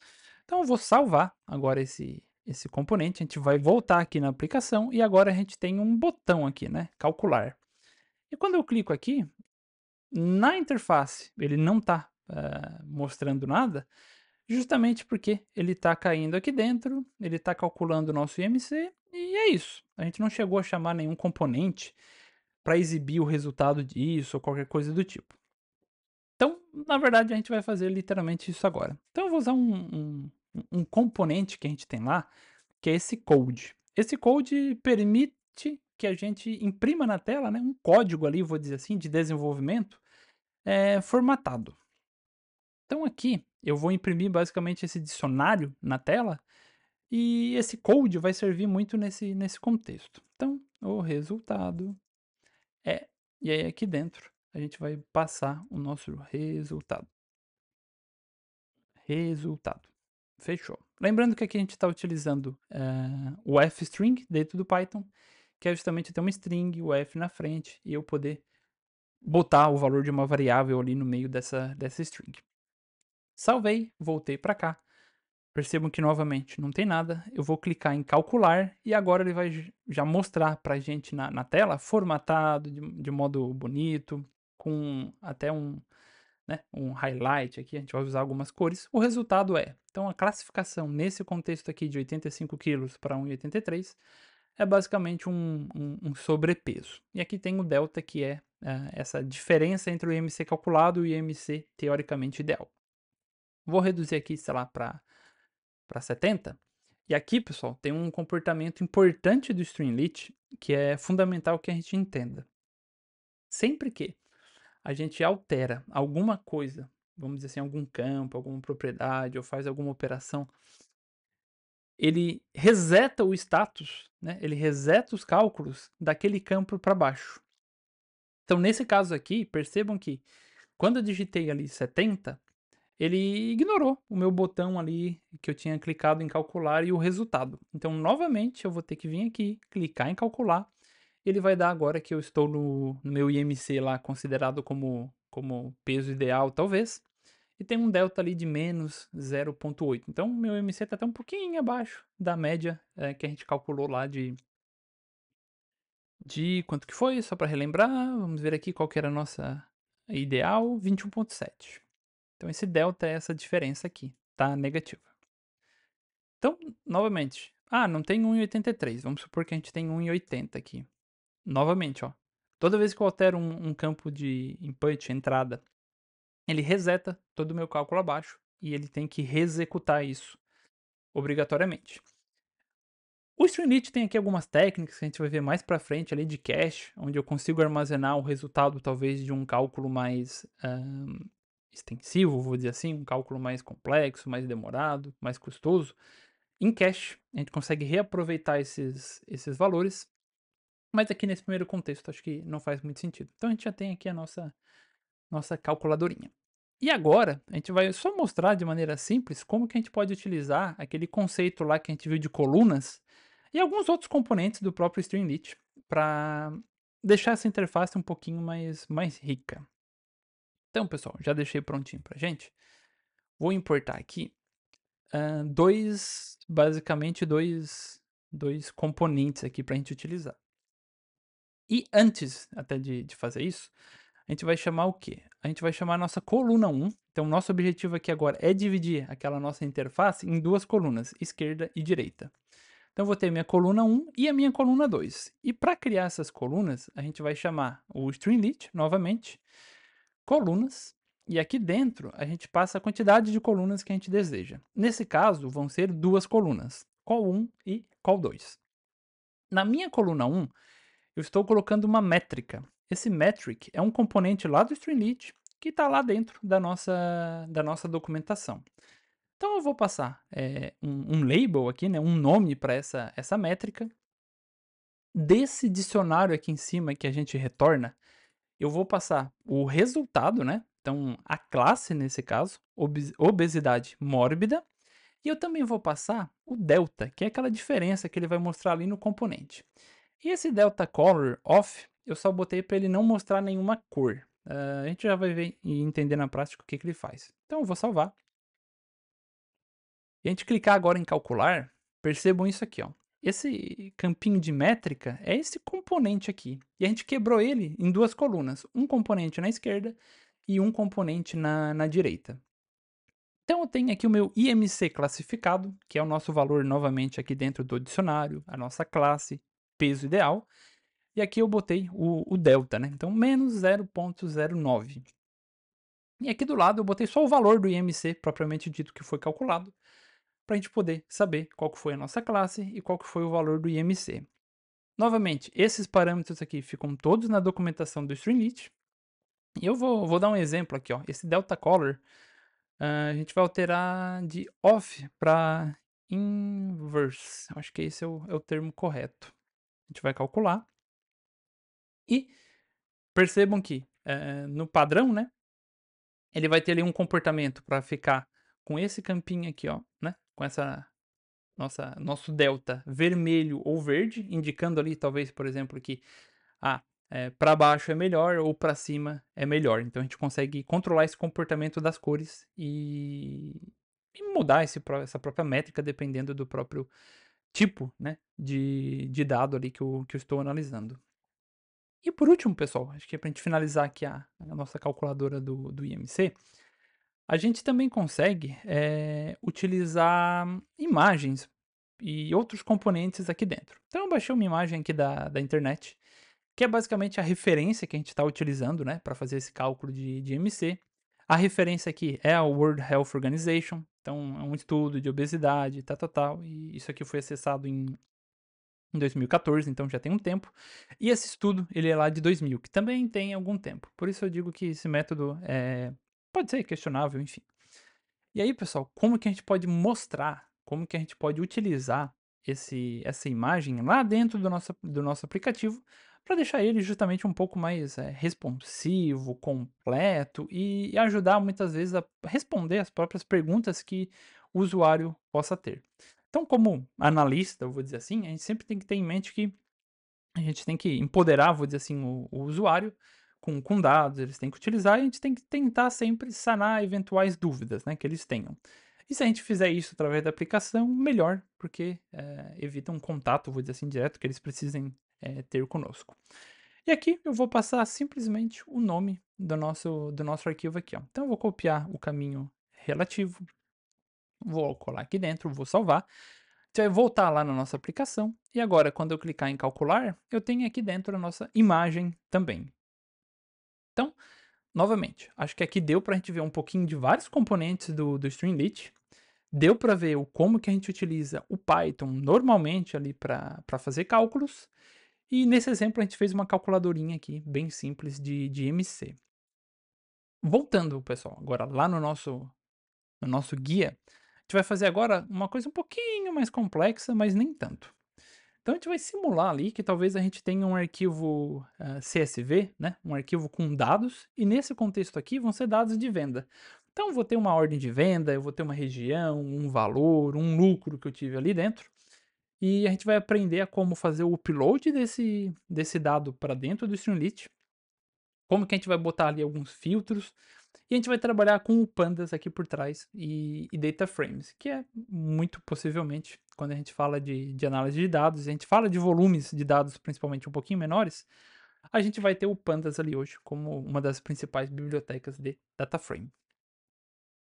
Então eu vou salvar agora esse componente, a gente vai voltar aqui na aplicação e agora a gente tem um botão aqui, né, calcular. E quando eu clico aqui, na interface ele não está mostrando nada, justamente porque ele está caindo aqui dentro, ele está calculando o nosso IMC e é isso. A gente não chegou a chamar nenhum componente para exibir o resultado disso ou qualquer coisa do tipo. Então, na verdade, a gente vai fazer literalmente isso agora. Então, eu vou usar um componente que a gente tem lá, que é esse code. Esse code permite que a gente imprima na tela, né, um código ali, vou dizer assim, de desenvolvimento formatado. Então, aqui eu vou imprimir basicamente esse dicionário na tela e esse code vai servir muito nesse contexto. Então, o resultado é. E aí, aqui dentro, a gente vai passar o nosso resultado. Resultado. Fechou. Lembrando que aqui a gente está utilizando o f-string dentro do Python, que é justamente ter uma string, o f na frente, e eu poder botar o valor de uma variável ali no meio dessa string. Salvei, voltei para cá. Percebam que novamente não tem nada. Eu vou clicar em calcular e agora ele vai já mostrar para a gente na tela, formatado, de modo bonito, com até um highlight aqui, a gente vai usar algumas cores. O resultado é, então a classificação nesse contexto aqui de 85 quilos para 1,83 é basicamente um sobrepeso. E aqui tem o delta, que é essa diferença entre o IMC calculado e o IMC teoricamente ideal. Vou reduzir aqui, sei lá, para 70. E aqui, pessoal, tem um comportamento importante do Streamlit que é fundamental que a gente entenda. Sempre que a gente altera alguma coisa, vamos dizer assim, algum campo, alguma propriedade, ou faz alguma operação, ele reseta o status, né? Ele reseta os cálculos daquele campo para baixo. Então, nesse caso aqui, percebam que quando eu digitei ali 70, ele ignorou o meu botão ali que eu tinha clicado em calcular e o resultado. Então, novamente, eu vou ter que vir aqui, clicar em calcular. Ele vai dar agora que eu estou no meu IMC lá, considerado como peso ideal, talvez. E tem um delta ali de menos 0,8. Então, meu IMC está até um pouquinho abaixo da média que a gente calculou lá de quanto que foi, só para relembrar. Vamos ver aqui qual que era a nossa ideal, 21,7. Então, esse delta é essa diferença aqui, tá negativa. Então, novamente, não tem 1,83. Vamos supor que a gente tem 1,80 aqui. Novamente, ó. Toda vez que eu altero um campo de input, entrada, ele reseta todo o meu cálculo abaixo e ele tem que reexecutar isso obrigatoriamente. O Streamlit tem aqui algumas técnicas que a gente vai ver mais pra frente ali de cache, onde eu consigo armazenar o resultado talvez de um cálculo mais extensivo, vou dizer assim, um cálculo mais complexo, mais demorado, mais custoso, em cache. A gente consegue reaproveitar esses valores, mas aqui nesse primeiro contexto acho que não faz muito sentido. Então a gente já tem aqui a nossa calculadorinha. E agora, a gente vai só mostrar de maneira simples como que a gente pode utilizar aquele conceito lá que a gente viu de colunas e alguns outros componentes do próprio Streamlit para deixar essa interface um pouquinho mais rica. Então, pessoal, já deixei prontinho pra gente. Vou importar aqui basicamente dois componentes aqui para a gente utilizar. E antes até de fazer isso, a gente vai chamar o quê? A gente vai chamar a nossa coluna 1. Então, nosso objetivo aqui agora é dividir aquela nossa interface em duas colunas, esquerda e direita. Então, eu vou ter minha coluna 1 e a minha coluna 2. E para criar essas colunas, a gente vai chamar o Streamlit, novamente, colunas, e aqui dentro a gente passa a quantidade de colunas que a gente deseja. Nesse caso, vão ser duas colunas, col1 e col2. Na minha coluna 1, eu estou colocando uma métrica. Esse metric é um componente lá do Streamlit que está lá dentro da nossa documentação. Então eu vou passar um label aqui, né, um nome para essa métrica. Desse dicionário aqui em cima que a gente retorna, eu vou passar o resultado, né? Então a classe nesse caso, obesidade mórbida, e eu também vou passar o delta, que é aquela diferença que ele vai mostrar ali no componente. E esse delta color off, eu só botei para ele não mostrar nenhuma cor. A gente já vai ver e entender na prática o que ele faz. Então eu vou salvar. E a gente clicar agora em calcular, percebam isso aqui, ó. Esse campinho de métrica é esse componente aqui. E a gente quebrou ele em duas colunas. Um componente na esquerda e um componente na direita. Então eu tenho aqui o meu IMC classificado, que é o nosso valor novamente aqui dentro do dicionário, a nossa classe, peso ideal. E aqui eu botei o delta, né? Então, menos 0,09. E aqui do lado eu botei só o valor do IMC propriamente dito que foi calculado, para a gente poder saber qual que foi a nossa classe e qual que foi o valor do IMC. Novamente, esses parâmetros aqui ficam todos na documentação do Streamlit. E eu vou dar um exemplo aqui, ó. Esse delta color, a gente vai alterar de off para inverse. Acho que esse é o termo correto. A gente vai calcular. E percebam que no padrão, né? Ele vai ter ali um comportamento para ficar com esse campinho aqui, ó, né? Com essa nosso delta vermelho ou verde, indicando ali talvez, por exemplo, que para baixo é melhor ou para cima é melhor. Então a gente consegue controlar esse comportamento das cores e mudar essa própria métrica dependendo do próprio tipo, né, de dado ali que eu estou analisando. E por último, pessoal, acho que é para a gente finalizar aqui a nossa calculadora do IMC, a gente também consegue utilizar imagens e outros componentes aqui dentro. Então eu baixei uma imagem aqui da internet, que é basicamente a referência que a gente está utilizando, né, para fazer esse cálculo de IMC. A referência aqui é a World Health Organization, então é um estudo de obesidade, tal, e isso aqui foi acessado em 2014, então já tem um tempo. E esse estudo, ele é lá de 2000, que também tem algum tempo. Por isso eu digo que esse método pode ser questionável, enfim. E aí, pessoal, como que a gente pode mostrar, como que a gente pode utilizar essa imagem lá dentro do nosso aplicativo para deixar ele justamente um pouco mais responsivo, completo e ajudar muitas vezes a responder as próprias perguntas que o usuário possa ter. Então, como analista, eu vou dizer assim, a gente sempre tem que ter em mente que a gente tem que empoderar, vou dizer assim, o usuário com dados, eles têm que utilizar e a gente tem que tentar sempre sanar eventuais dúvidas, né, que eles tenham. E se a gente fizer isso através da aplicação, melhor, porque evita um contato, vou dizer assim, direto que eles precisem ter conosco. E aqui eu vou passar simplesmente o nome do nosso arquivo aqui, ó. Então eu vou copiar o caminho relativo, vou colar aqui dentro, vou salvar. Você vai voltar lá na nossa aplicação e agora quando eu clicar em calcular, eu tenho aqui dentro a nossa imagem também. Então, Novamente, acho que aqui deu pra gente ver um pouquinho de vários componentes do Streamlit, deu para ver o como que a gente utiliza o Python normalmente ali para fazer cálculos, e nesse exemplo a gente fez uma calculadorinha aqui bem simples de MC. Voltando, pessoal, agora lá no nosso guia, a gente vai fazer agora uma coisa um pouquinho mais complexa, mas nem tanto. Então a gente vai simular ali que talvez a gente tenha um arquivo CSV, né? Um arquivo com dados, e nesse contexto aqui vão ser dados de venda. Então eu vou ter uma ordem de venda, eu vou ter uma região, um valor, um lucro que eu tive ali dentro, e a gente vai aprender a como fazer o upload desse dado para dentro do Streamlit, como que a gente vai botar ali alguns filtros, e a gente vai trabalhar com o pandas aqui por trás e data frames, que é muito possivelmente, quando a gente fala de análise de dados, a gente fala de volumes de dados principalmente um pouquinho menores, a gente vai ter o pandas ali hoje como uma das principais bibliotecas de data frame.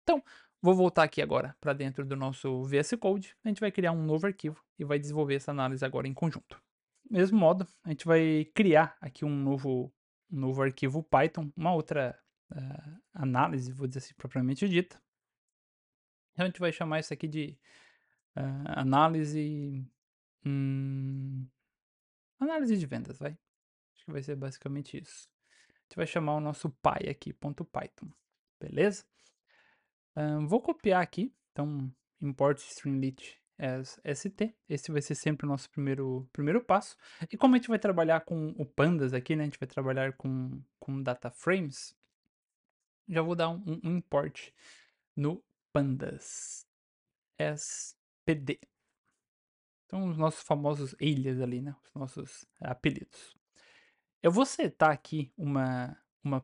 Então, vou voltar aqui agora para dentro do nosso VS Code, a gente vai criar um novo arquivo e vai desenvolver essa análise agora em conjunto. Mesmo modo, a gente vai criar aqui um novo arquivo Python, uma outra análise, vou dizer assim, propriamente dita. Então a gente vai chamar isso aqui de análise. hum, Análise de vendas, vai. Acho que vai ser basicamente isso. A gente vai chamar o nosso py aqui, .python. Beleza? Vou copiar aqui. Então, import streamlit as st. Esse vai ser sempre o nosso primeiro passo. E como a gente vai trabalhar com o pandas aqui, né? A gente vai trabalhar com data frames. Já vou dar um import no pandas as pd. Então, os nossos famosos alias ali, né? Os nossos apelidos. Eu vou setar aqui uma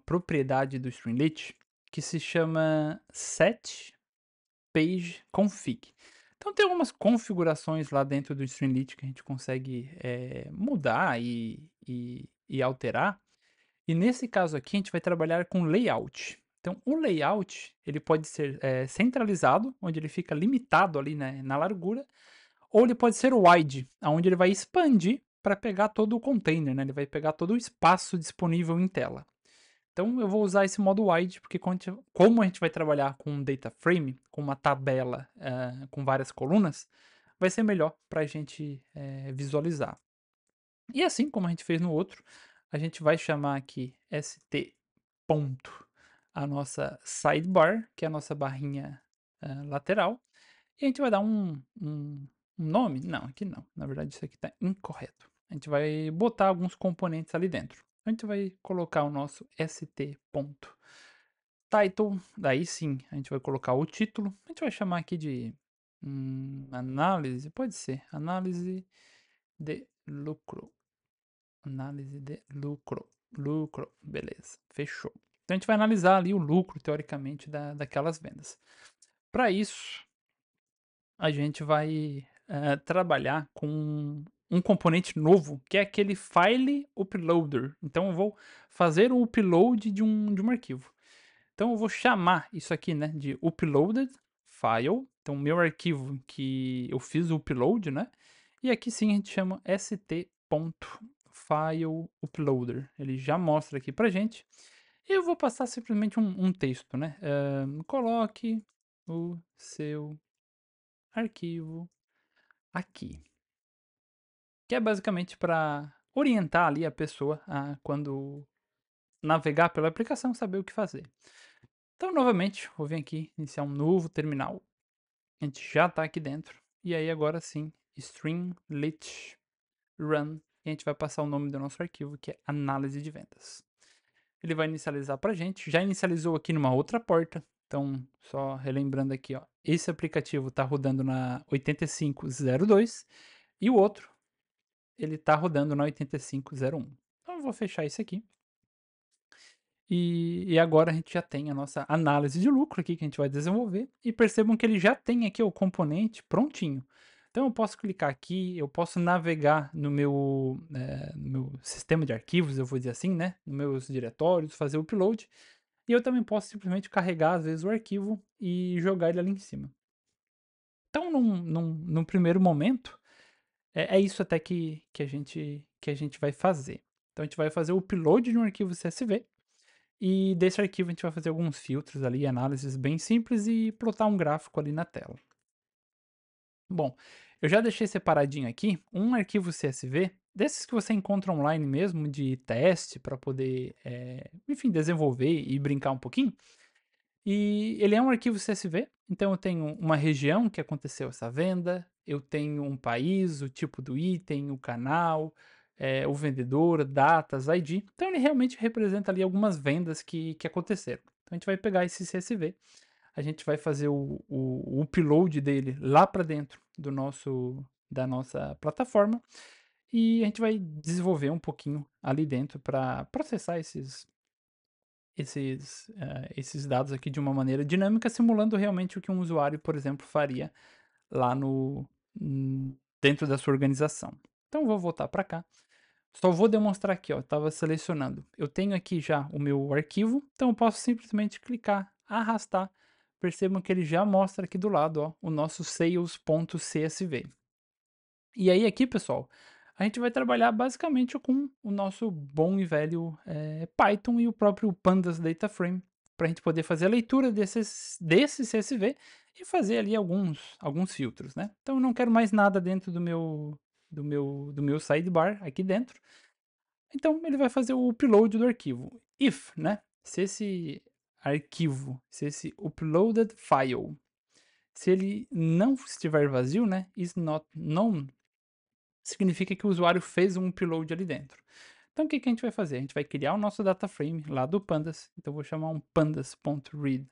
propriedade do Streamlit que se chama setPageConfig. Então tem algumas configurações lá dentro do Streamlit que a gente consegue mudar e alterar. E nesse caso aqui a gente vai trabalhar com layout. Então o layout ele pode ser centralizado, onde ele fica limitado ali, né, na largura, ou ele pode ser wide, onde ele vai expandir para pegar todo o container, né? Ele vai pegar todo o espaço disponível em tela. Então eu vou usar esse modo wide, porque como a gente vai trabalhar com um data frame, com uma tabela com várias colunas, vai ser melhor para a gente visualizar. E assim como a gente fez no outro, a gente vai chamar aqui st ponto a nossa sidebar, que é a nossa barrinha lateral, e a gente vai dar um nome? Não, aqui não. Na verdade, isso aqui está incorreto. A gente vai botar alguns componentes ali dentro. A gente vai colocar o nosso st.title. Daí sim, a gente vai colocar o título. A gente vai chamar aqui de análise. Pode ser. Análise de lucro. Análise de lucro. Lucro. Beleza. Fechou. Então a gente vai analisar ali o lucro, teoricamente, daquelas vendas. Para isso, a gente vai trabalhar com um componente novo, que é aquele file uploader. Então eu vou fazer o upload de um arquivo. Então eu vou chamar isso aqui, né, de uploaded file. Então o meu arquivo que eu fiz o upload, né? E aqui sim a gente chama st.fileuploader. Ele já mostra aqui pra gente. E eu vou passar simplesmente um texto, né? Coloque o seu arquivo aqui. Que é basicamente para orientar ali a pessoa a, quando navegar pela aplicação, saber o que fazer. Então, novamente, vou vir aqui, iniciar um novo terminal. A gente já está aqui dentro. E aí, agora sim, streamlit run. E a gente vai passar o nome do nosso arquivo, que é análise de vendas. Ele vai inicializar para a gente. Já inicializou aqui numa outra porta. Então, só relembrando aqui, ó, esse aplicativo está rodando na 8502 e o outro ele está rodando na 8501. Então eu vou fechar isso aqui. E agora a gente já tem a nossa análise de lucro aqui que a gente vai desenvolver. E percebam que ele já tem aqui o componente prontinho. Então eu posso clicar aqui, eu posso navegar no meu sistema de arquivos, eu vou dizer assim, né? Nos meus diretórios, fazer o upload. E eu também posso simplesmente carregar, às vezes, o arquivo e jogar ele ali em cima. Então, num primeiro momento, é isso até que a gente vai fazer. Então a gente vai fazer o upload de um arquivo CSV E desse arquivo a gente vai fazer alguns filtros ali, análises bem simples e plotar um gráfico ali na tela. Bom, eu já deixei separadinho aqui um arquivo CSV, desses que você encontra online mesmo, de teste, para poder, enfim, desenvolver e brincar um pouquinho. E ele é um arquivo CSV, então eu tenho uma região que aconteceu essa venda, eu tenho um país, o tipo do item, o canal, o vendedor, datas, ID. Então ele realmente representa ali algumas vendas que aconteceram. Então a gente vai pegar esse CSV, a gente vai fazer o upload dele lá para dentro da nossa plataforma e a gente vai desenvolver um pouquinho ali dentro para processar esses dados aqui de uma maneira dinâmica, simulando realmente o que um usuário, por exemplo, faria lá dentro da sua organização. Então vou voltar para cá. Só vou demonstrar aqui, ó, estava selecionando. Eu tenho aqui já o meu arquivo, então eu posso simplesmente clicar, arrastar. Percebam que ele já mostra aqui do lado, ó, o nosso sales.csv. E aí aqui, pessoal, a gente vai trabalhar basicamente com o nosso bom e velho Python e o próprio Pandas Data Frame, para a gente poder fazer a leitura desse CSV e fazer ali alguns filtros, né? Então eu não quero mais nada dentro do meu sidebar aqui dentro. Então ele vai fazer o upload do arquivo. If, né? Se esse arquivo, se esse uploaded file, se ele não estiver vazio, né? Is not known, significa que o usuário fez um upload ali dentro. Então o que que a gente vai fazer? A gente vai criar o nosso data frame lá do pandas. Então eu vou chamar um pandas.read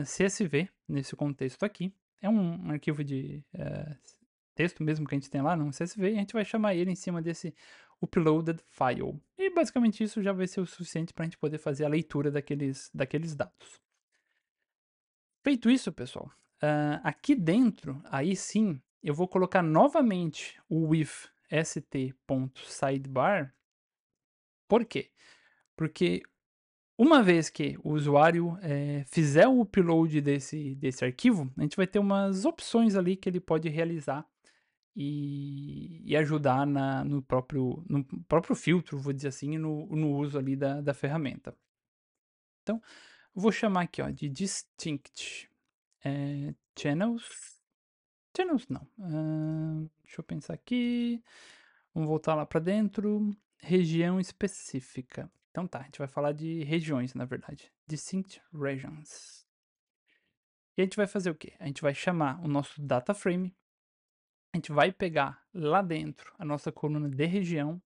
CSV nesse contexto aqui. É um arquivo de texto mesmo que a gente tem lá, não CSV, e a gente vai chamar ele em cima desse uploaded file. E basicamente isso já vai ser o suficiente para a gente poder fazer a leitura daqueles dados. Feito isso, pessoal, aqui dentro, aí sim, eu vou colocar novamente o with st.sidebar. Por quê? Porque uma vez que o usuário fizer o upload desse arquivo, a gente vai ter umas opções ali que ele pode realizar e ajudar no próprio filtro, vou dizer assim, no uso ali da ferramenta. Então, eu vou chamar aqui, ó, de distinct channels. Channels não. Deixa eu pensar aqui. Vamos voltar lá para dentro. Região específica. Então tá, a gente vai falar de regiões, na verdade. Distinct regions. E a gente vai fazer o quê? A gente vai chamar o nosso data frame. A gente vai pegar lá dentro a nossa coluna de região,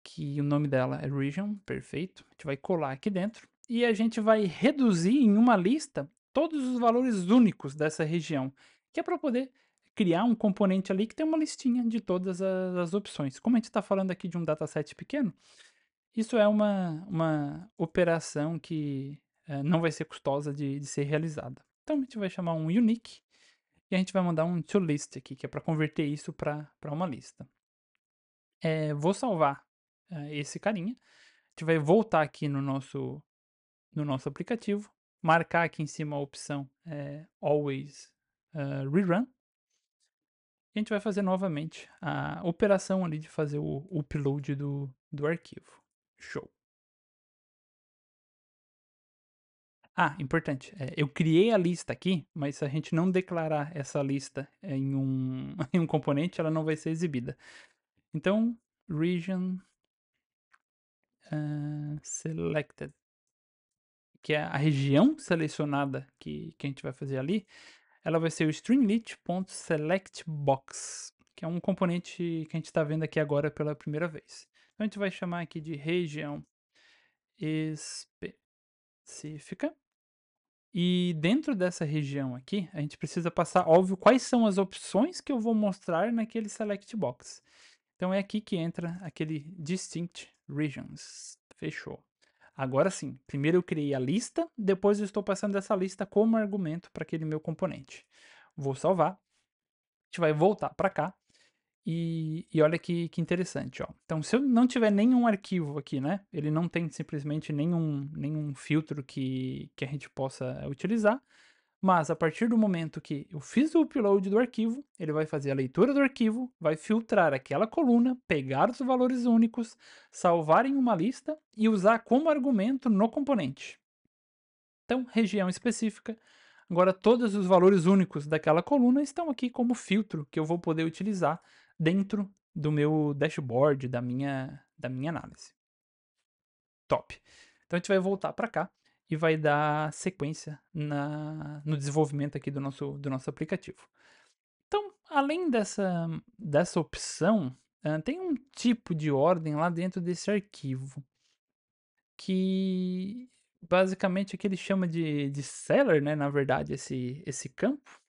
que o nome dela é region, perfeito. A gente vai colar aqui dentro e a gente vai reduzir em uma lista todos os valores únicos dessa região, que é para poder criar um componente ali que tem uma listinha de todas as opções. Como a gente está falando aqui de um dataset pequeno, isso é uma operação que não vai ser custosa de ser realizada. Então a gente vai chamar um unique e a gente vai mandar um toList aqui, que é para converter isso para uma lista. Vou salvar esse carinha. A gente vai voltar aqui no nosso aplicativo, marcar aqui em cima a opção Always Rerun. E a gente vai fazer novamente a operação ali de fazer o upload do arquivo. Show. Ah, importante. Eu criei a lista aqui, mas se a gente não declarar essa lista em um, em um componente, ela não vai ser exibida. Então, region selected, que é a região selecionada que a gente vai fazer ali, ela vai ser o stringlit.selectBox, que é um componente que a gente está vendo aqui agora pela primeira vez. Então a gente vai chamar aqui de região específica. E dentro dessa região aqui, a gente precisa passar, óbvio, quais são as opções que eu vou mostrar naquele select box. Então é aqui que entra aquele distinct regions. Fechou. Agora sim, primeiro eu criei a lista, depois eu estou passando essa lista como argumento para aquele meu componente. Vou salvar, a gente vai voltar para cá e olha que interessante, ó. Então, se eu não tiver nenhum arquivo aqui, né? Ele não tem simplesmente nenhum filtro que a gente possa utilizar. Mas a partir do momento que eu fiz o upload do arquivo, ele vai fazer a leitura do arquivo, vai filtrar aquela coluna, pegar os valores únicos, salvar em uma lista e usar como argumento no componente. Então, região específica. Agora, todos os valores únicos daquela coluna estão aqui como filtro que eu vou poder utilizar dentro do meu dashboard, da minha análise. Top. Então, a gente vai voltar para cá e vai dar sequência no desenvolvimento aqui do nosso aplicativo. Então, além dessa opção, tem um tipo de ordem lá dentro desse arquivo que basicamente aqui ele chama de seller, né, na verdade, esse campo.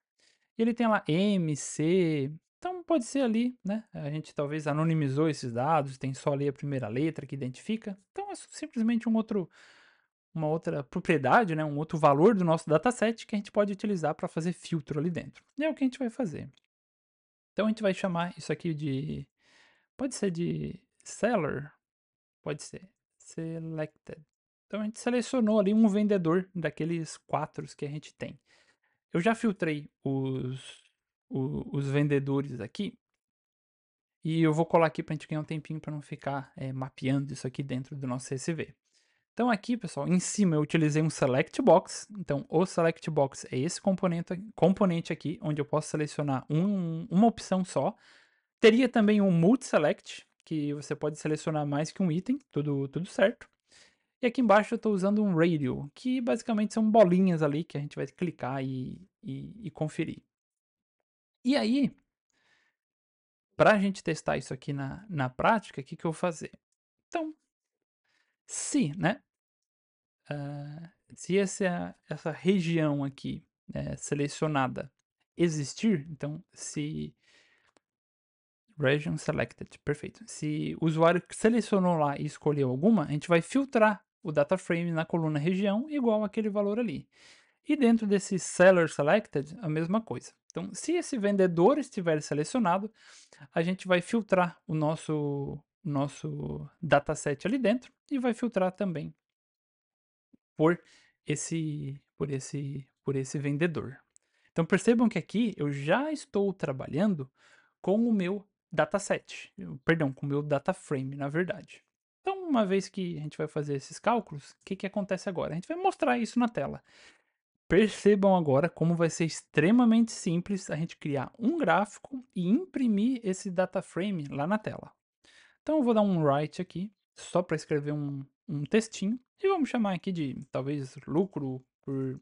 E ele tem lá M, C, então pode ser ali, né, a gente talvez anonimizou esses dados, tem só ali a primeira letra que identifica. Então é simplesmente uma outra propriedade, né, um outro valor do nosso dataset que a gente pode utilizar para fazer filtro ali dentro. E é o que a gente vai fazer. Então a gente vai chamar isso aqui de pode ser de seller, pode ser selected. Então a gente selecionou ali um vendedor daqueles 4 que a gente tem. Eu já filtrei os vendedores aqui, e eu vou colar aqui para a gente ganhar um tempinho para não ficar, mapeando isso aqui dentro do nosso CSV. Então aqui, pessoal, em cima eu utilizei um select box. Então o select box é esse componente aqui, onde eu posso selecionar uma opção só. Teria também um multi-select, que você pode selecionar mais que um item, tudo certo. E aqui embaixo eu estou usando um radio, que basicamente são bolinhas ali que a gente vai clicar e conferir. E aí, para a gente testar isso aqui na prática, o que, que eu vou fazer? Então, se, né, se essa região aqui selecionada existir, então se region selected, perfeito. Se o usuário selecionou lá e escolheu alguma, a gente vai filtrar o data frame na coluna região igual aquele valor ali. E dentro desse seller selected, a mesma coisa. Então, se esse vendedor estiver selecionado, a gente vai filtrar o nosso dataset ali dentro e vai filtrar também por esse vendedor. Então percebam que aqui eu já estou trabalhando com o meu dataset, perdão, com o meu data frame, na verdade. Então, uma vez que a gente vai fazer esses cálculos, o que, que acontece agora? A gente vai mostrar isso na tela. Percebam agora como vai ser extremamente simples a gente criar um gráfico e imprimir esse data frame lá na tela. Então eu vou dar um write aqui, só para escrever um textinho, e vamos chamar aqui de talvez lucro por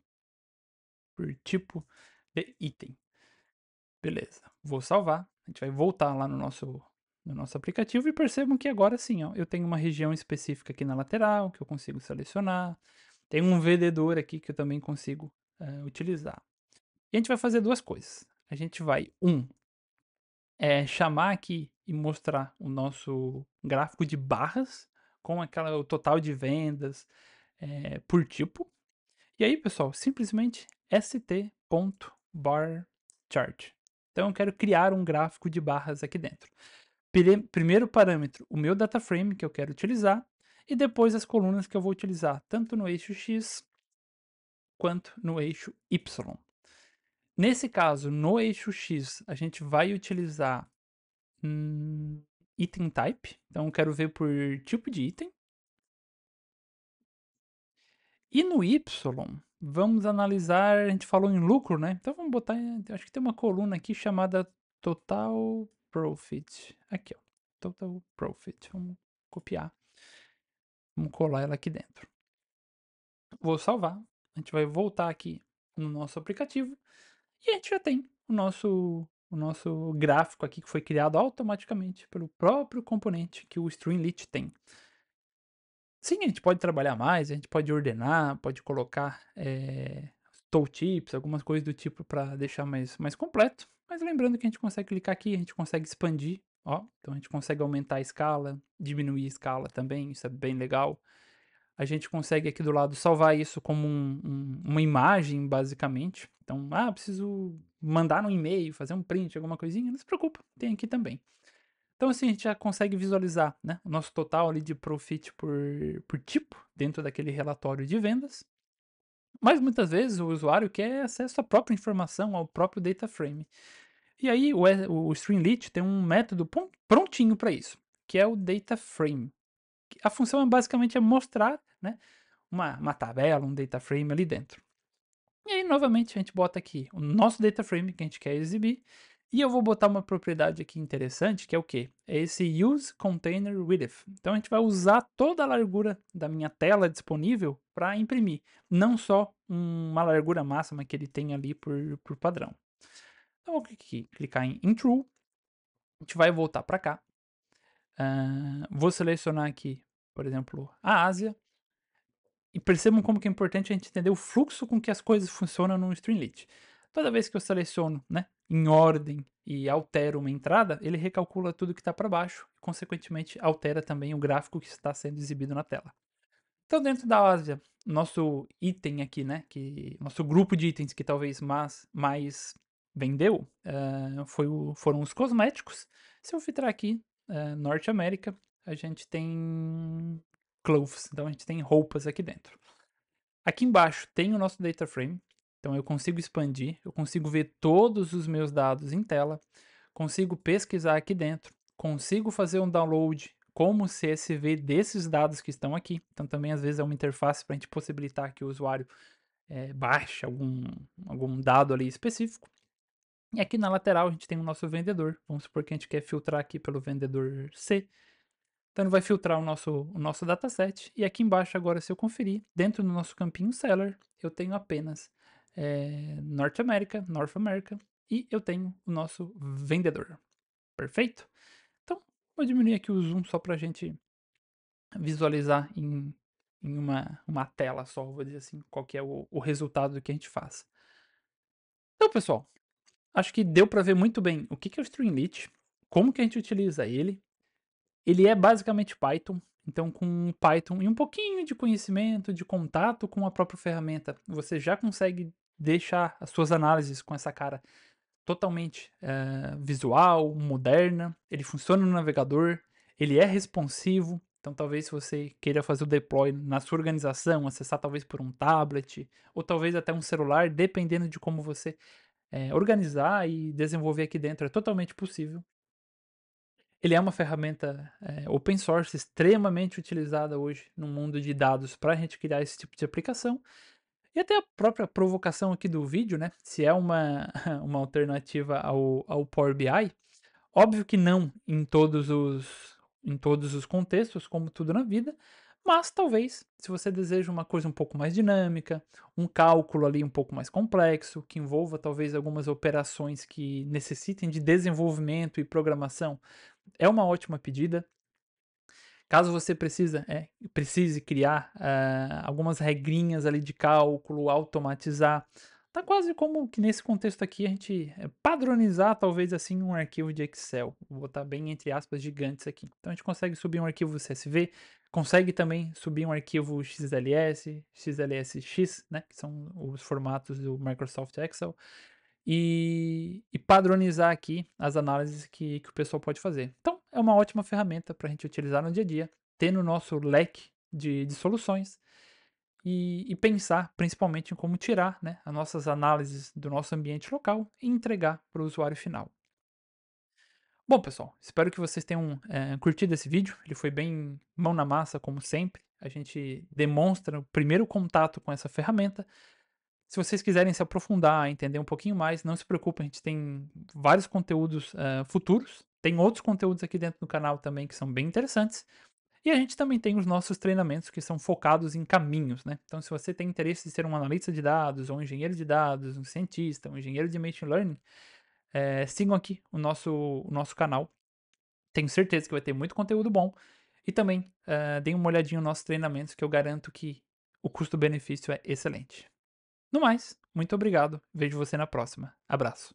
tipo de item. Beleza, vou salvar, a gente vai voltar lá no nosso aplicativo e percebam que agora sim, ó, eu tenho uma região específica aqui na lateral que eu consigo selecionar, tem um vendedor aqui que eu também consigo utilizar. E a gente vai fazer duas coisas. A gente vai, chamar aqui e mostrar o nosso gráfico de barras com o total de vendas por tipo. E aí, pessoal, simplesmente st.barchart. Então eu quero criar um gráfico de barras aqui dentro. Primeiro parâmetro, o meu data frame que eu quero utilizar, e depois as colunas que eu vou utilizar, tanto no eixo X quanto no eixo Y. Nesse caso, no eixo X, a gente vai utilizar item type, então eu quero ver por tipo de item. E no Y, vamos analisar, a gente falou em lucro, né? Então vamos botar, acho que tem uma coluna aqui chamada Total Profit. Aqui, ó, Total Profit. Vamos copiar, vamos colar ela aqui dentro. Vou salvar, a gente vai voltar aqui no nosso aplicativo e a gente já tem o nosso gráfico aqui que foi criado automaticamente pelo próprio componente que o Streamlit tem. Sim, a gente pode trabalhar mais, a gente pode ordenar, pode colocar tooltips, algumas coisas do tipo para deixar mais completo. Mas lembrando que a gente consegue clicar aqui, a gente consegue expandir, ó. Então a gente consegue aumentar a escala, diminuir a escala também, isso é bem legal. A gente consegue aqui do lado salvar isso como uma imagem, basicamente. Então, preciso mandar no e-mail, fazer um print, alguma coisinha, não se preocupa, tem aqui também. Então, assim, a gente já consegue visualizar, né, o nosso total ali de profit por tipo dentro daquele relatório de vendas. Mas muitas vezes o usuário quer acesso à própria informação, ao próprio data frame. E aí o Streamlit tem um método prontinho para isso, que é o data frame. A função é basicamente mostrar, né, uma tabela, um data frame ali dentro. E aí, novamente, a gente bota aqui o nosso data frame que a gente quer exibir. E eu vou botar uma propriedade aqui interessante, que é o quê? É esse use container width. Então a gente vai usar toda a largura da minha tela disponível para imprimir, não só uma largura máxima que ele tem ali por padrão. Então eu vou clicar em true, a gente vai voltar para cá. Vou selecionar aqui, por exemplo, a Ásia. E percebam como que é importante a gente entender o fluxo com que as coisas funcionam no Streamlit. Toda vez que eu seleciono, né, em ordem e altero uma entrada, ele recalcula tudo que está para baixo e, consequentemente, altera também o gráfico que está sendo exibido na tela. Então, dentro da Ásia, nosso item aqui, né, que nosso grupo de itens que talvez mais vendeu, foram os cosméticos. Se eu filtrar aqui, Norte América, a gente tem clothes, então a gente tem roupas aqui dentro. Aqui embaixo tem o nosso data frame, então eu consigo expandir, eu consigo ver todos os meus dados em tela, consigo pesquisar aqui dentro, consigo fazer um download como CSV desses dados que estão aqui. Então também às vezes é uma interface para a gente possibilitar que o usuário baixe algum dado ali específico. E aqui na lateral a gente tem o nosso vendedor. Vamos supor que a gente quer filtrar aqui pelo vendedor C. Então ele vai filtrar o nosso dataset. E aqui embaixo agora, se eu conferir, dentro do nosso campinho seller, eu tenho apenas North America, e eu tenho o nosso vendedor. Perfeito? Então, vou diminuir aqui o zoom só para a gente visualizar em uma tela só, vou dizer assim, qual que é o resultado do que a gente faz. Então, pessoal, acho que deu para ver muito bem o que é o Streamlit, como que a gente utiliza ele. Ele é basicamente Python, então com Python e um pouquinho de conhecimento, de contato com a própria ferramenta, você já consegue deixar as suas análises com essa cara totalmente visual, moderna. Ele funciona no navegador, ele é responsivo. Então, talvez se você queira fazer o deploy na sua organização, acessar talvez por um tablet ou talvez até um celular, dependendo de como você organizar e desenvolver aqui dentro, é totalmente possível. Ele é uma ferramenta open source extremamente utilizada hoje no mundo de dados para a gente criar esse tipo de aplicação. E até a própria provocação aqui do vídeo, né? Se é uma, uma alternativa ao Power BI, óbvio que não em todos os contextos, como tudo na vida, mas talvez, se você deseja uma coisa um pouco mais dinâmica, um cálculo ali um pouco mais complexo, que envolva talvez algumas operações que necessitem de desenvolvimento e programação, é uma ótima pedida. Caso você precise criar algumas regrinhas ali de cálculo, automatizar, tá quase como que nesse contexto aqui a gente padronizar talvez assim um arquivo de Excel. Vou botar bem entre aspas gigantes aqui. Então a gente consegue subir um arquivo CSV, consegue também subir um arquivo XLS, XLSX, né, que são os formatos do Microsoft Excel, e padronizar aqui as análises que o pessoal pode fazer. Então, é uma ótima ferramenta para a gente utilizar no dia a dia, ter no nosso leque de soluções e pensar principalmente em como tirar, né, as nossas análises do nosso ambiente local e entregar para o usuário final. Bom, pessoal, espero que vocês tenham curtido esse vídeo. Ele foi bem mão na massa, como sempre. A gente demonstra o primeiro contato com essa ferramenta. Se vocês quiserem se aprofundar, entender um pouquinho mais, não se preocupem, a gente tem vários conteúdos futuros. Tem outros conteúdos aqui dentro do canal também que são bem interessantes. E a gente também tem os nossos treinamentos que são focados em caminhos, né? Então, se você tem interesse em ser um analista de dados, ou um engenheiro de dados, um cientista, um engenheiro de machine learning, sigam aqui o nosso canal. Tenho certeza que vai ter muito conteúdo bom. E também deem uma olhadinha nos nossos treinamentos, que eu garanto que o custo-benefício é excelente. No mais, muito obrigado. Vejo você na próxima. Abraço.